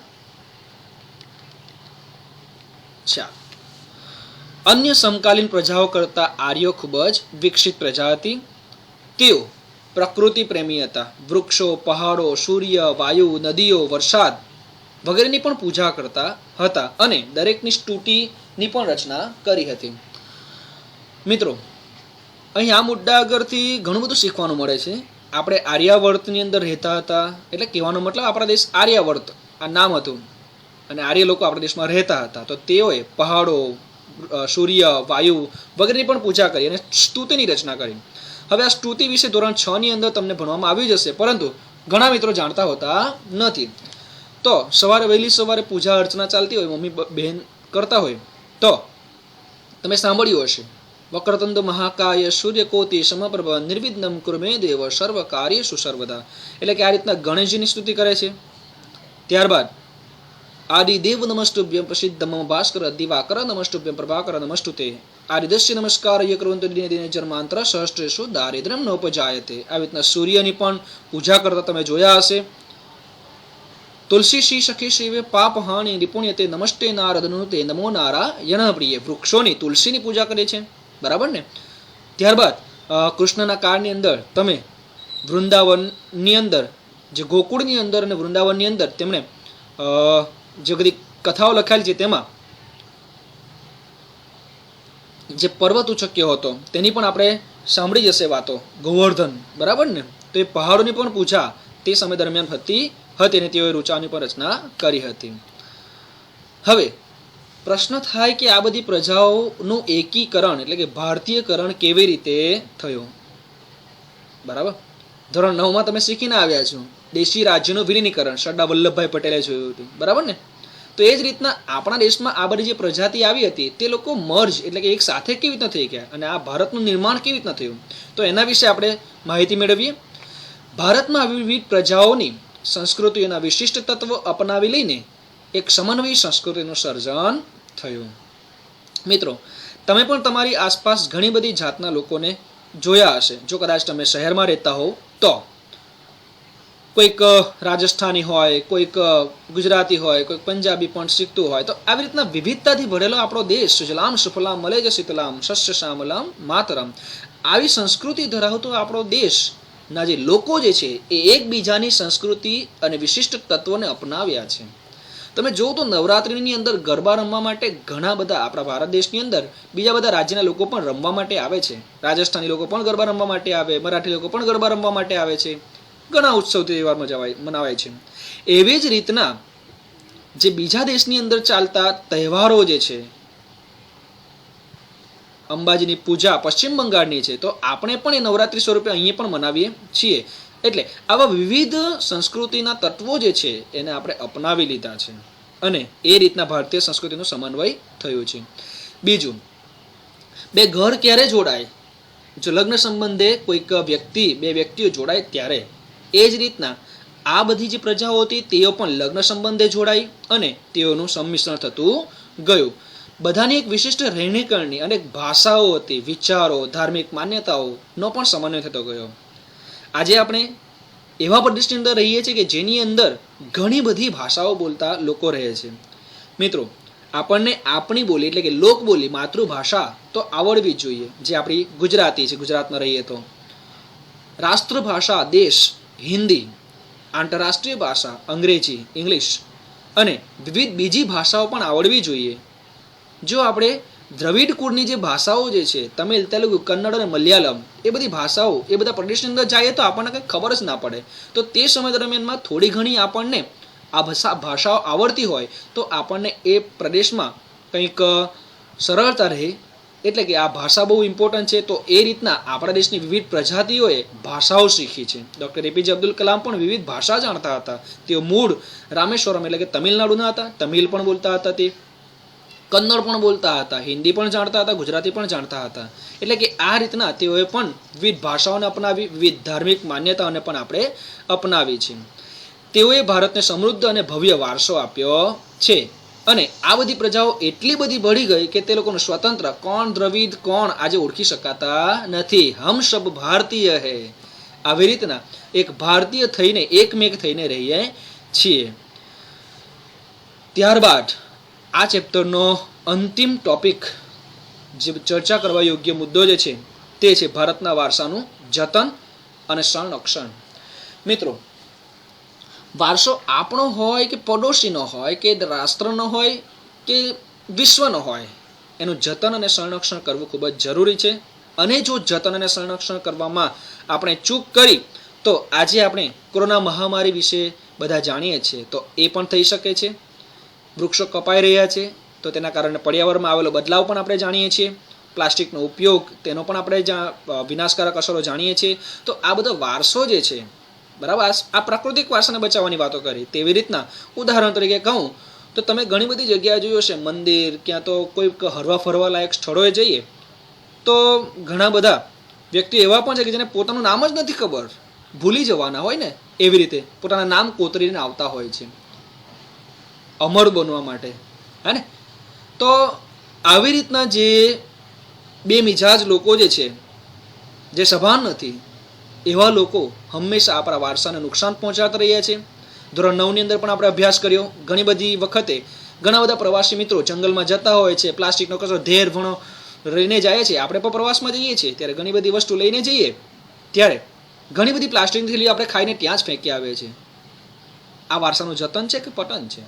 Speaker 1: અન્ય સમકાલીન પ્રજાઓ કરતા આર્યો ખૂબ જ વિકસિત પ્રજા હતી. તેઓ પ્રકૃતિ પ્રેમી હતા. વૃક્ષો, પહાડો, સૂર્ય, વાયુ, નદીઓ, વરસાદ વગેરેની પણ પૂજા કરતા હતા, અને દરેકની સ્તુતિની પણ રચના કરી હતી. મિત્રો અહીં આ મુદ્દા આગળથી ઘણું બધું શીખવાનું મળે છે. આપણે આર્યાવર્તની અંદર રહેતા હતા, એટલે કહેવાનો મતલબ આપણા દેશ આર્યાવર્ત આ નામ હતું, અને આર્ય લોકો આપણા દેશમાં રહેતા હતા. તો તેઓએ પહાડો, સૂર્ય, વાયુ વગેરેની પણ પૂજા કરી અને સ્તુતિની રચના કરી. હવે આ સ્તુતિ વિશે ધોરણ 6 ની અંદર તમને ભણવામાં આવી જશે, પરંતુ ઘણા મિત્રો જાણતા હોતા નથી. તો વહેલી સવારે પૂજા અર્ચના ચાલતી હોય, મમ્મી બહેન કરતા હોય તો તમે સાંભળ્યું હશે, વક્રતુંડ મહાકાય સૂર્યકોટિ સમપ્રભ નિર્વિઘ્નમ કુરુ મે દેવ સર્વ કાર્યેષુ સર્વદા. એટલે કે આ રીતના ગણેશજીની સ્તુતિ કરે છે. ત્યારબાદ આદિ દેવ નમસ્તુભ્યમ પ્રસિદ્ધ મમ ભાસ્કર દિવાકર નમસ્તુભ્યમ પ્રભાકર નમસ્તુતે આદિદસ્ય નમસ્કાર યકૃવંતુ દિને દિને જન્માંતર સહસ્ત્રેષુ દારિદ્ર્યમ નોપજાયતે. આવી રીતના સૂર્યની પણ પૂજા કરતા તમે જોયા હશે. તુલસી શ્રી સખી શિવે પાપ હાનિ નિપુણ્યતે નમસ્તે નારદનુતે નમો નારાયણ પ્રિય. વૃક્ષોની તુલસીની પૂજા કરે છે, બરાબર ને. ત્યારબાદ કૃષ્ણના કાળની અંદર તમે વૃંદાવનની અંદર, જે ગોકુળની અંદર અને વૃંદાવનની અંદર તેમણે જે બધી કથાઓ લખાયેલી છે તેમાં જે પર્વત ઉચક્યો હતો તેની પણ આપણે સાંભળી જશે વાતો. ગોવર્ધન, બરાબર ને. તો એ પહાડોની પણ પૂજા તે સમય દરમિયાન હતી અને તેઓએ ઋચાની પણ રચના કરી હતી. હવે પ્રશ્ન થાય કે આ બધી પ્રજાઓનું એકીકરણ એટલે કે ભારતીયકરણ કેવી રીતે થયું? બરાબર, ધોરણ 9 માં તમે શીખીને આવ્યા છો દેશી રાજ્યનું વિલીનીકરણ, સરદાર વલ્લભભાઈ પટેલે જોયું હતું, બરાબર ને. તો એ જ રીતના આપણા દેશમાં આ બધી જે પ્રજાતિ આવી હતી તે લોકો મર્જ એટલે કે એક સાથે કેવી રીતના થઈ ગયા, અને આ ભારતનું નિર્માણ કેવી રીતના થયું, તો એના વિશે આપણે માહિતી મેળવીએ. ભારતમાં વિવિધ પ્રજાઓની સંસ્કૃતિઓના વિશિષ્ટ તત્વો અપનાવી લઈને એક સમન્વયી સંસ્કૃતિનું સર્જન થયું. મિત્રો તમે પણ તમારી આસપાસ ઘણી બધી જાતના લોકોને જોયા હશે, જો કદાચ તમે શહેરમાં રહેતા હો તો. કોઈક રાજસ્થાની હોય, કોઈક ગુજરાતી હોય, કોઈક પંજાબી પણ શીખતું હોય, તો આવી રીતના વિવિધતાથી ભરેલો આપણો દેશ. સુજલામ સુફલામ મલેજ શીતલામ શસ્ય શ્યામલામ માતરમ. આવી સંસ્કૃતિ ધરાવતો આપણો દેશના જે લોકો જે છે એ એકબીજાની સંસ્કૃતિ અને વિશિષ્ટ તત્વોને અપનાવ્યા છે. તમે જોવો તો નવરાત્રિની અંદર ગરબા રમવા માટે ઘણા બધા આપણા ભારત દેશની અંદર બીજા બધા રાજ્યના લોકો પણ રમવા માટે આવે છે. રાજસ્થાની લોકો પણ ગરબા રમવા માટે આવે, મરાઠી લોકો પણ ગરબા રમવા માટે આવે છે. ઘણા ઉત્સવ તહેવારમાં મનાવાય છે. એવી જ રીતના જે બીજા દેશની અંદર ચાલતા તહેવારો જે છે, અંબાજીની પૂજા પશ્ચિમ બંગાળની છે, તો આપણે પણ એ નવરાત્રિ સ્વરૂપે અહીંયા પણ મનાવીએ છીએ. એટલે આવા વિવિધ સંસ્કૃતિના તત્વો જે છે એને આપણે અપનાવી લીધા છે અને એ રીતના ભારતીય સંસ્કૃતિનો સમન્વય થયું છે. બીજું, બે ઘર ક્યારે જોડાય? જો લગ્ન સંબંધે કોઈક વ્યક્તિ, બે વ્યક્તિઓ જોડાય ત્યારે. એ જ રીતના આ બધી જે પ્રજાઓ હતી તેઓ પણ લગ્ન સંબંધે જોડાઈ અને તેઓનું સંમિશ્રણ થતું ગયું. બધાની એક વિશિષ્ટ રહેણીકરણી અને ભાષાઓ હતી, વિચારો, ધાર્મિક માન્યતાઓનો પણ સમન્વય થતો ગયો. આજે આપણે એવા પ્રદેશની અંદર રહીએ છીએ કે જેની અંદર ઘણી બધી ભાષાઓ બોલતા લોકો રહે છે. મિત્રો, આપણને આપણી બોલી એટલે કે લોકબોલી, માતૃભાષા તો આવડવી જ જોઈએ. જે આપણી ગુજરાતી છે, ગુજરાતમાં રહીએ તો રાષ્ટ્રભાષા દેશ હિન્દી, આંતરરાષ્ટ્રીય ભાષા અંગ્રેજી, ઇંગ્લિશ અને વિવિધ બીજી ભાષાઓ પણ આવડવી જોઈએ. જો આપણે દ્રવિડ કુળની જે ભાષાઓ જે છે, તમિલ, તેલુગુ, કન્નડ અને મલયાલમ, એ બધી ભાષાઓ એ બધા પ્રદેશની અંદર જઈએ તો આપણને કંઈ ખબર જ ના પડે. તો તે સમય દરમિયાનમાં થોડી ઘણી આપણને આ ભાષાઓ આવડતી હોય તો આપણને એ પ્રદેશમાં કંઈક સરળતા રહે. એટલે કે આ ભાષા બહુ ઇમ્પોર્ટન્ટ છે. તો એ રીતના આપણા દેશની વિવિધ પ્રજાતિઓએ ભાષાઓ શીખી છે. ડૉક્ટર એપીજે અબ્દુલ કલામ પણ વિવિધ ભાષા જાણતા હતા. તેઓ મૂળ રામેશ્વરમ એટલે કે તમિલનાડુના હતા. તમિલ પણ બોલતા હતા, તે કન્નડ પણ બોલતા હતા, હિન્દી પણ જાણતા હતા, ગુજરાતી પણ જાણતા હતા. એટલે કે આ રીતના તેઓએ પણ વિવિધ ભાષાઓને અપનાવી, વિવિધ ધાર્મિક માન્યતાઓને પણ આપણે અપનાવી છે. તેઓએ ભારતને સમૃદ્ધ અને ભવ્ય વારસો આપ્યો છે. અને આ બધી પ્રજાઓ એટલી બધી ભળી ગઈ કે તે લોકોનું સ્વતંત્ર કોણ દ્રવિડ કોણ આજે ઓળખી શકાતા નથી. હમ સબ ભારતીય હૈ. આવી રીતના એક ભારતીય થઈને એકમેક થઈને રહીએ છીએ. ત્યારબાદ આ ચેપ્ટરનો અંતિમ ટોપિક જે ચર્ચા કરવા યોગ્ય મુદ્દો જે છે તે છે ભારતના વારસાનું જતન અને સંરક્ષણ. મિત્રો, વારસો આપણો હોય કે પડોશીનો હોય કે રાષ્ટ્રનો હોય કે વિશ્વનો હોય, એનું જતન અને સંરક્ષણ કરવું ખૂબ જ જરૂરી છે. અને જો જતન અને સંરક્ષણ કરવામાં આપણે ચૂક કરી તો આજે આપણે કોરોના મહામારી વિશે બધા જાણીએ છીએ, તો એ પણ થઈ શકે છે. વૃક્ષો કપાઈ રહ્યા છે તો તેના કારણે પર્યાવરણમાં આવેલો બદલાવ પણ આપણે જાણીએ છીએ. પ્લાસ્ટિકનો ઉપયોગ, તેનો પણ આપણે વિનાશકારક અસરો જાણીએ છીએ. તો આ બધો વારસો જે છે, બરાબર, આ પ્રાકૃતિક વારસાને બચાવવાની વાતો કરી. તેવી રીતના ઉદાહરણ તરીકે કહું તો તમે ઘણી બધી જગ્યાએ જોયું હશે, મંદિર, ક્યાં તો કોઈક હરવા ફરવા લાયક સ્થળોએ જઈએ તો ઘણા બધા વ્યક્તિઓ એવા પણ છે કે જેને પોતાનું નામ જ નથી ખબર, ભૂલી જવાના હોય ને, એવી રીતે પોતાના નામ કોતરીને આવતા હોય છે અમર બનવા માટે, હે ને. તો આવી રીતના જે બે મિજાજ લોકો જે છે, જે સભાન નથી, એવા લોકો હંમેશા આપણા વારસાને નુકસાન પહોંચાડતા રહ્યા છે. ધોરણ 9ની અંદર પણ આપણે અભ્યાસ કર્યો. ઘણી બધી વખતે ઘણા બધા પ્રવાસી મિત્રો જંગલમાં જતા હોય છે, પ્લાસ્ટિકનો કચરો ઢેર ભણો લઈને જાય છે. આપણે પણ પ્રવાસમાં જઈએ છીએ ત્યારે ઘણી બધી વસ્તુ લઈને જઈએ ત્યારે ઘણી બધી પ્લાસ્ટિકની થેલીઓ આપણે ખાઈને ત્યાં જ ફેંકી આવીએ છીએ. આ વારસાનું જતન છે કે પતન છે?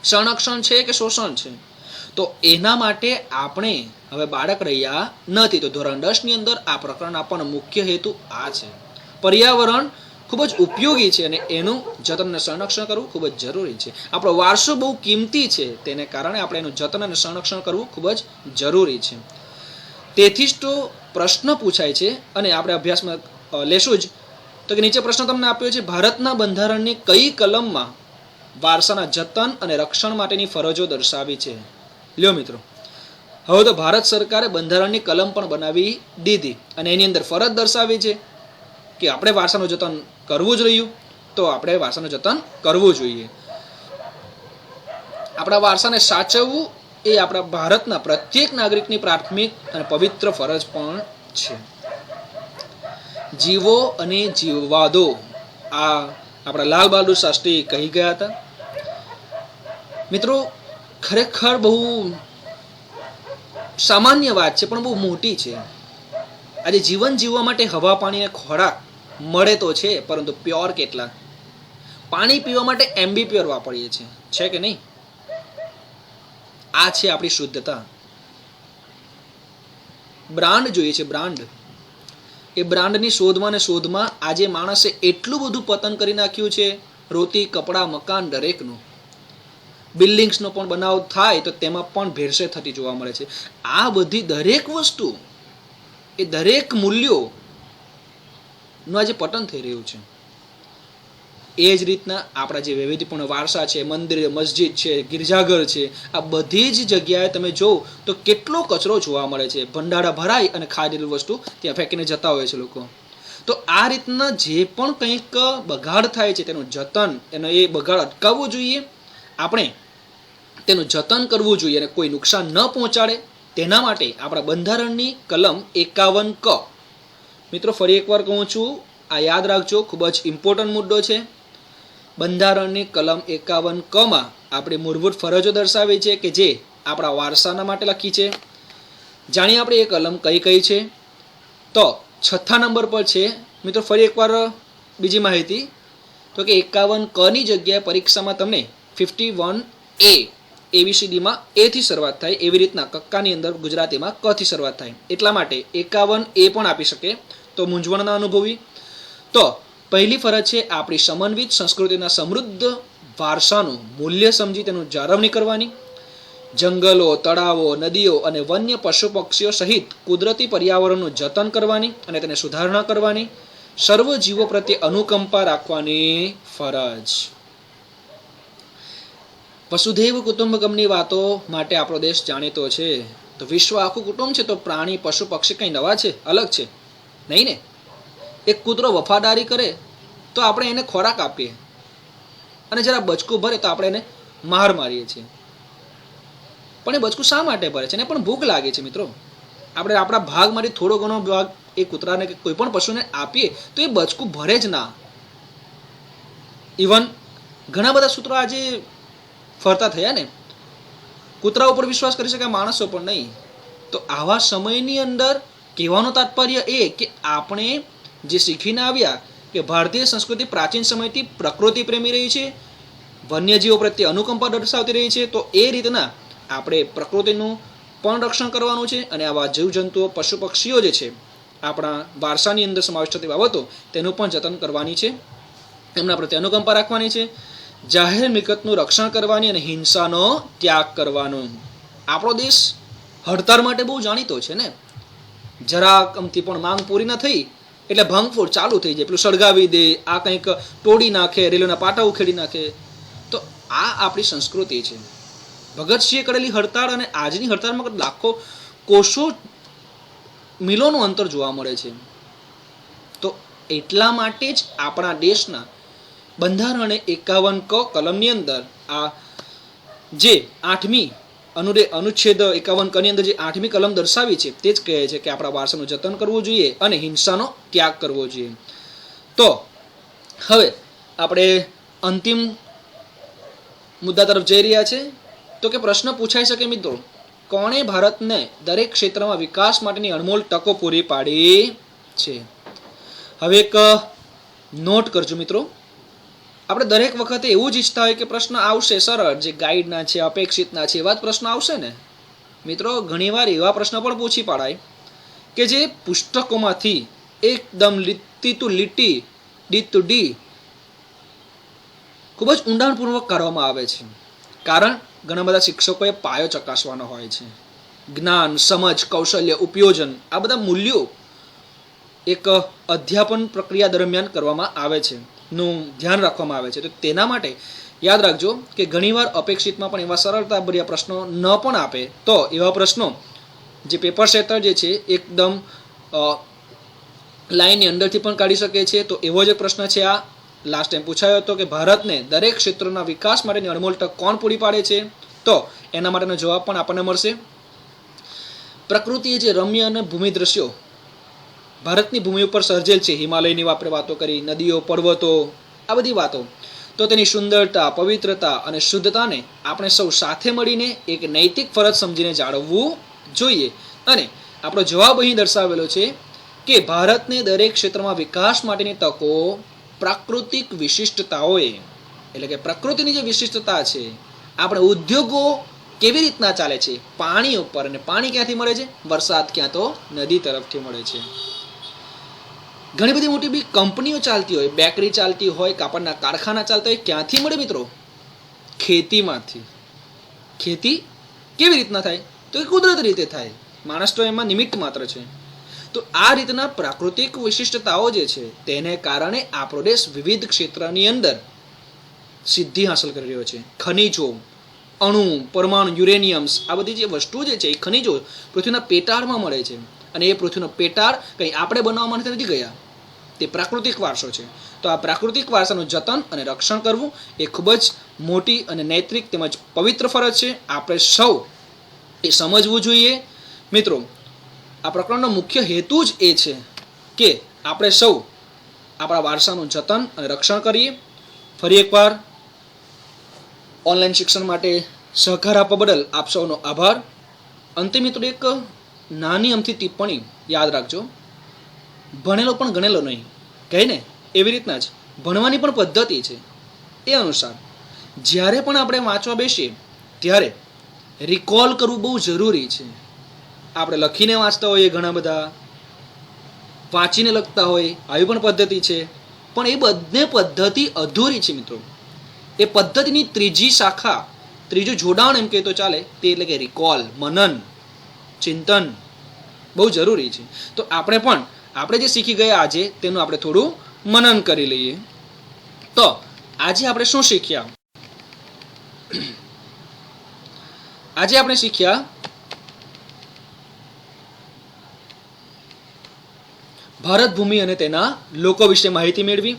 Speaker 1: સંરક્ષણ છે કે શોષણ છે? તો એના માટે આપણે હવે બાળક રહ્યા નથી. તો ધોરણ 10ની અંદર આ પ્રકરણ આપવાનો મુખ્ય હેતુ આ છે. પર્યાવરણ ખૂબ જ ઉપયોગી છે અને એનું જતન અને સંરક્ષણ કરવું ખૂબ જ જરૂરી છે. આપણો વારસો બહુ કિંમતી છે, તેને કારણે આપણે એનું જતન અને સંરક્ષણ કરવું ખૂબ જ જરૂરી છે. તેથી જ તો પ્રશ્ન પૂછાય છે અને આપણે અભ્યાસમાં લેશું જ. તો કે નીચે પ્રશ્ન તમને આપ્યો છે, ભારતના બંધારણની કઈ કલમમાં વારસાના જતન અને રક્ષણ માટેની ફરજો દર્શાવી છે? લ્યો મિત્રો, હવે તો ભારત સરકારે બંધારણની કલમ પણ બનાવી દીધી અને એની અંદર ફરજ દર્શાવી છે કે આપણે વારસાનું જતન કરવું જ રહ્યું, તો આપણે વારસાનું જતન કરવું જોઈએ. આપણા વારસાને સાચવવું એ આપણા ભારતના પ્રત્યેક નાગરિકની પ્રાથમિક અને પવિત્ર ફરજ પણ છે. જીવો અને જીવવા દો, આ આપણા લાલ બહાદુર શાસ્ત્રી કહી ગયા હતા. મિત્રો ખરેખર બહુ સામાન્ય વાત છે પણ બહુ મોટી છે. આજે જીવન જીવવા માટે હવા પાણી અને ખોરાક મળે તો છે, પરંતુ પ્યોર કેટલા? પાણી પીવા માટે એમબી પ્યોર વાપરીએ છીએ, છે કે નહીં? આ છે આપણી શુદ્ધતા. બ્રાન્ડ જોઈએ છે, બ્રાન્ડ. એ બ્રાન્ડની શોધમાં ને શોધમાં આજે માણસે એટલું બધું પતન કરી નાખ્યું છે. રોટી, કપડાં, મકાન દરેકનું. બિલ્ડિંગ્સનો પણ બનાવ થાય તો તેમાં પણ ભેળસેળ થતી જોવા મળે છે. આ બધી દરેક વસ્તુ, એ દરેક મૂલ્યો નું આજે પતન થઈ રહ્યું છે. એ જ રીતના આપણા જે વૈવિધ્યપૂર્ણ વારસા છે, મંદિર, મસ્જિદ છે, ગિરજાઘર છે, આ બધી જ જગ્યાએ તમે જોવો તો કેટલો કચરો જોવા મળે છે. ભંડારા ભરાય અને ખાધેલી વસ્તુ ત્યાં ફેંકીને જતા હોય છે લોકો. તો આ રીતના જે પણ કંઈક બગાડ થાય છે તેનું જતન, એનો એ બગાડ અટકાવવો જોઈએ. આપણે તેનું જતન કરવું જોઈએ અને કોઈ નુકસાન ન પહોંચાડે તેના માટે આપણા બંધારણની કલમ 51 ક. મિત્રો ફરી એકવાર કહું છું, આ યાદ રાખજો, ખૂબ જ ઇમ્પોર્ટન્ટ મુદ્દો છે. બંધારણની કલમ 51 ક માં આપણે મૂળભૂત ફરજો દર્શાવી છે કે જે આપણા વારસાના માટે લખી છે. જાણીએ આપણે એ કલમ કઈ કઈ છે. તો 6થા નંબર પર છે મિત્રો, ફરી એકવાર બીજી માહિતી, તો કે 51 ક ની જગ્યાએ પરીક્ષામાં તમને 51A ABCDમાં A થી શરૂઆત થાય, એવી રીતના કક્કાની અંદર ગુજરાતીમાં ક થી શરૂઆત થાય, એટલા માટે 51A પણ આપી શકે તો મૂંઝવણ ના અનુભવી. તો પહેલી ફરજ છે આપણી સમન્વિત સંસ્કૃતિના સમૃદ્ધ વારસાનું મૂલ્ય સમજી તેનું જાળવણી કરવાની. જંગલો, તળાવો, નદીઓ અને વન્ય પશુ પક્ષીઓ સહિત કુદરતી પર્યાવરણનું જતન કરવાની અને તેને સુધારણા કરવાની. સર્વ જીવો પ્રત્યે અનુકંપા રાખવાની ફરજ. વસુધૈવ કુટુંબકમની વાતો માટે આપણો દેશ જાણીતો છે. તો વિશ્વ આખું કુટુંબ છે, તો પ્રાણી, પશુ, પક્ષી કંઈ નવા છે? અલગ છે નહીં ને? એક કૂતરો વફાદારી કરે તો આપણે એને ખોરાક આપીએ, અને જરા બચકું ભરે તો આપણે એને માર મારીએ છીએ. પણ એ બચકું શા માટે ભરે છે? એને પણ ભૂખ લાગે છે. મિત્રો આપણે આપણા ભાગમાંથી થોડો ઘણો ભાગ એ કૂતરાને કે કોઈ પણ પશુને આપીએ તો એ બચકું ભરે જ ના. ઇવન ઘણા બધા સૂત્રો આજે ફરતા થયા ને, કૂતરા ઉપર વિશ્વાસ કરી શકાય, માણસો પર નહીં. તો આવા સમયની અંદર કહેવાનું તાત્પર્ય એ કે આપણે જે શીખીને આવ્યા કે ભારતીય સંસ્કૃતિ પ્રાચીન સમયથી પ્રકૃતિ પ્રેમી રહી છે, વન્યજીવો પ્રત્યે અનુકંપા દર્શાવતી રહી છે, તો એ રીતના આપણે પ્રકૃતિનું પણ રક્ષણ કરવાનું છે અને આવા જીવજંતુઓ, પશુ પક્ષીઓ જે છે આપણા વારસાની અંદર સમાવેશ થતી બાબતો તેનું પણ જતન કરવાની છે, એમના પ્રત્યે અનુકંપા રાખવાની છે. જાહેર મિલકતનું રક્ષણ કરવાની અને હિંસાનો ત્યાગ કરવાનો. આપણો દેશ હડતાળ માટે બહુ જાણીતો છે ને. જરાક અમથી પણ માંગ પૂરી ન થઈ એટલે ભાંગફોડ ચાલુ થઈ જાય, પેલું સળગાવી દે, આ કંઈક તોડી નાખે, રેલવેના પાટા ઉખેડી નાખે. તો આ આપણી સંસ્કૃતિ છે. ભગતસિંહે કરેલી હડતાળ અને આજની હડતાળમાં લાખો કોષો મિલોનું અંતર જોવા મળે છે. તો એટલા માટે જ આપણા દેશના બંધારણે 51 ક કલમની અંદર આ જે 8મી અનુચ્છેદ 51 ક ની અંદર જે 8મી કલમ દર્શાવી છે તે જ કહે છે કે આપણા વારસાનું જતન કરવું જોઈએ અને હિંસાનો ત્યાગ કરવો જોઈએ. તો હવે આપણે અંતિમ મુદ્દા તરફ જઈ રહ્યા છે. તો કે પ્રશ્ન પૂછાઈ શકે મિત્રો, કોણે ભારતને દરેક ક્ષેત્રમાં વિકાસ માટેની અણમોલ તકો પૂરી પાડી છે? હવે એક નોટ કરજો મિત્રો, આપણે દરેક વખતે એવું જ ઈચ્છતા હોય કે પ્રશ્ન આવશે સરળ, જે ગાઈડના છે, અપેક્ષિતના છે, એવા જ પ્રશ્ન આવશે ને. મિત્રો ઘણીવાર એવા પ્રશ્ન પણ પૂછી પાડાય કે જે પુસ્તકોમાંથી એકદમ લીટી ટુ લીટી, ડી ટુ ડી ખૂબ જ ઊંડાણપૂર્વક કરવામાં આવે છે. કારણ ઘણા બધા શિક્ષકોએ પાયો ચકાસવાનો હોય છે. જ્ઞાન, સમજ, કૌશલ્ય, ઉપયોજન, આ બધા મૂલ્યો એક અધ્યાપન પ્રક્રિયા દરમિયાન કરવામાં આવે છે, નું ધ્યાન રાખવામાં આવે છે. તો તેના માટે યાદ રાખજો કે ઘણીવાર અપેક્ષિતમાં પણ એવા સરળતાભર્યા પ્રશ્નો ન પણ આપે, તો એવા પ્રશ્નો જે પેપર સેટર જે છે એકદમ લાઈનની અંદરથી પણ કાઢી શકે છે. તો એવો જ એક પ્રશ્ન છે આ લાસ્ટ ટાઈમ પૂછાયો હતો કે ભારતને દરેક ક્ષેત્રના વિકાસ માટેની અણમોલ તક કોણ પૂરી પાડે છે? તો એના માટેનો જવાબ પણ આપણને મળશે. પ્રકૃતિએ જે રમ્ય અને ભૂમિ દ્રશ્યો ભારતની ભૂમિ ઉપર સર્જેલ છે, હિમાલયની આપણે વાતો કરી, નદીઓ, પર્વતો, આ બધી વાતો, તો તેની સુંદરતા, પવિત્રતા અને શુદ્ધતાને આપણે સૌ સાથે મળીને એક નૈતિક ફરજ સમજીને જાળવવું જોઈએ. અને આપણો જવાબ અહીં દર્શાવેલો છે કે ભારતને દરેક ક્ષેત્રમાં વિકાસ માટેની તકો પ્રાકૃતિક વિશિષ્ટતાઓએ, એટલે કે પ્રકૃતિની જે વિશિષ્ટતા છે, આપણે ઉદ્યોગો કેવી રીતના ચાલે છે, પાણી ઉપર, અને પાણી ક્યાંથી મળે છે? વરસાદ, ક્યાં તો નદી તરફથી મળે છે. ઘણી બધી મોટી બી કંપનીઓ ચાલતી હોય, બેકરી ચાલતી હોય, કાપડના કારખાના ચાલતા હોય, ક્યાંથી મળે મિત્રો? ખેતીમાંથી. ખેતી કેવી રીતના થાય? તો એ કુદરતી રીતે થાય, માણસ તો એમાં નિમિત્ત માત્ર છે. તો આ રીતના પ્રાકૃતિક વિશિષ્ટતાઓ જે છે તેને કારણે આપણો દેશ વિવિધ ક્ષેત્રની અંદર સિદ્ધિ હાંસલ કરી રહ્યો છે. ખનિજો, અણુ, પરમાણુ, યુરેનિયમ્સ, આ બધી જે વસ્તુઓ જે છે એ ખનિજો પૃથ્વીના પેટાળમાં મળે છે. અને એ પૃથ્વીનો પેટાળ કંઈ આપણે બનાવવા માટે નથી ગયા, તે પ્રાકૃતિક વારસો છે. તો આ પ્રાકૃતિક વારસાનું જતન અને રક્ષણ કરવું એ ખૂબ જ મોટી અને નૈતિક તેમજ પવિત્ર ફરજ છે. આપણે સૌ એ સમજવું જોઈએ. મિત્રો, આ પ્રકરણનો મુખ્ય હેતુ જ એ છે કે આપણે સૌ આપણા વારસાનું જતન અને રક્ષણ કરીએ. ફરી એકવાર ઓનલાઈન શિક્ષણ માટે સહકાર આપવા બદલ આપ સૌનો આભાર. અંતે મિત્રો એક નાની અમથી ટિપ્પણી યાદ રાખજો. ભણેલો પણ ગણેલો નહીં, કહે ને એવી રીતના જ ભણવાની પણ પદ્ધતિ છે. એ અનુસાર જ્યારે પણ આપણે વાંચવા બેસીએ ત્યારે રિકોલ કરવું બહુ જરૂરી છે. આપણે લખીને વાંચતા હોઈએ, ઘણા બધા વાંચીને લખતા હોય, આવી પણ પદ્ધતિ છે. પણ એ બંને પદ્ધતિ અધૂરી છે મિત્રો. એ પદ્ધતિની ત્રીજી શાખા, ત્રીજું જોડાણ એમ કહેતો ચાલે, તે એટલે કે રિકોલ, મનન, ચિંતન બહુ જરૂરી છે. તો આપણે જે શીખી ગયા આજે તેનું આપણે થોડું મનન કરી લઈએ. તો આજે આપણે શું શીખ્યા? આજે આપણે શીખ્યા ભારત ભૂમિ અને તેના લોકો વિશે માહિતી મેળવી.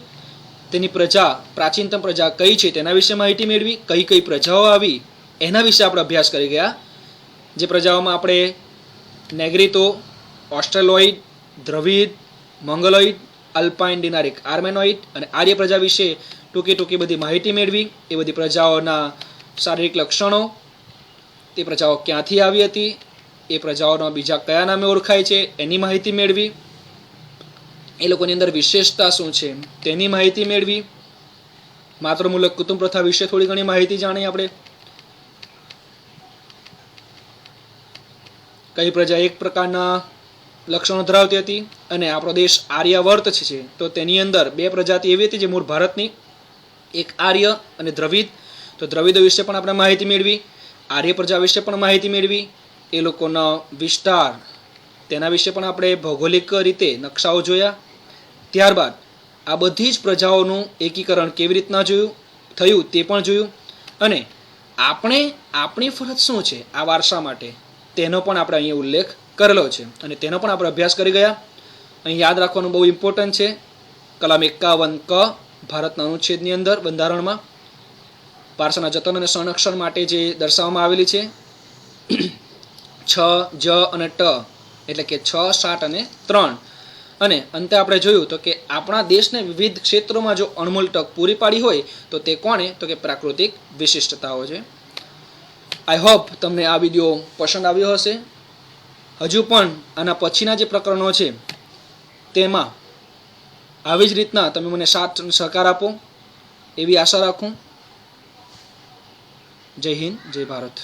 Speaker 1: તેની પ્રજા, પ્રાચીનતમ પ્રજા કઈ છે તેના વિશે માહિતી મેળવી. કઈ કઈ પ્રજાઓ આવી એના વિશે આપણે અભ્યાસ કરી ગયા. જે પ્રજાઓમાં આપણે નેગ્રીતો, ઓસ્ટ્રેલોઇડ, દ્રવિડ, મંગલોઇડ, અલ્પાઇન, ડિનારિક, આર્મેનોઇડ અને આર્ય પ્રજા વિશે ટૂંકી બધી માહિતી મેળવી. એ બધી પ્રજાઓના શારીરિક લક્ષણો, તે પ્રજાઓ ક્યાંથી આવી હતી, એ પ્રજાઓના બીજા કયા નામે ઓળખાય છે એની માહિતી મેળવી. એ લોકોની અંદર વિશેષતા શું છે તેની માહિતી મેળવી. માતૃમૂલક કુટુંબ પ્રથા વિશે થોડી ઘણી માહિતી જાણી આપણે. કઈ પ્રજા એક પ્રકારના લક્ષણો ધરાવતી હતી, અને આપણો દેશ આર્યાવર્ત છે તો તેની અંદર બે પ્રજાતિ એવી હતી જે મૂળ ભારતની, એક આર્ય અને દ્રવિડ. તો દ્રવિડો વિશે પણ આપણે માહિતી મેળવી. આર્ય પ્રજા વિશે પણ માહિતી મેળવી. એ લોકોનો વિસ્તાર, તેના વિશે પણ આપણે ભૌગોલિક રીતે નકશાઓ જોયા. ત્યારબાદ આ બધી જ પ્રજાઓનું એકીકરણ કેવી રીતના થયું તે પણ જોયું. અને આપણે આપણી ફરજ શું છે આ વારસા માટે તેનો પણ આપણે અહીંયા ઉલ્લેખ કરેલો છે, અને તેનો પણ આપણે અભ્યાસ કરી ગયા. અહીં યાદ રાખવાનું બહુ ઇમ્પોર્ટન્ટ છે. કલમ 51 ક ભારતના અનુચ્છેદની અંદર બંધારણમાં વારસાના જતન અને સંરક્ષણ માટે જે દર્શાવવામાં આવેલી છે 6 જ અને ટ, એટલે કે 6, 7 અને 3. અને અંતે આપણે જોયું તો કે આપણા દેશને વિવિધ ક્ષેત્રોમાં જો અણમોલ તક પૂરી પાડી હોય તો તે કોણે? તો કે પ્રાકૃતિક વિશિષ્ટતાઓ છે. આઈ હોપ તમને આ વિડીયો પસંદ આવ્યો હશે. હજુ પણ આના પછીના જે પ્રકરણો છે તેમાં આવી જ રીતના તમે મને સાથ સહકાર આપો એવી આશા રાખું. જય હિન્દ, જય ભારત.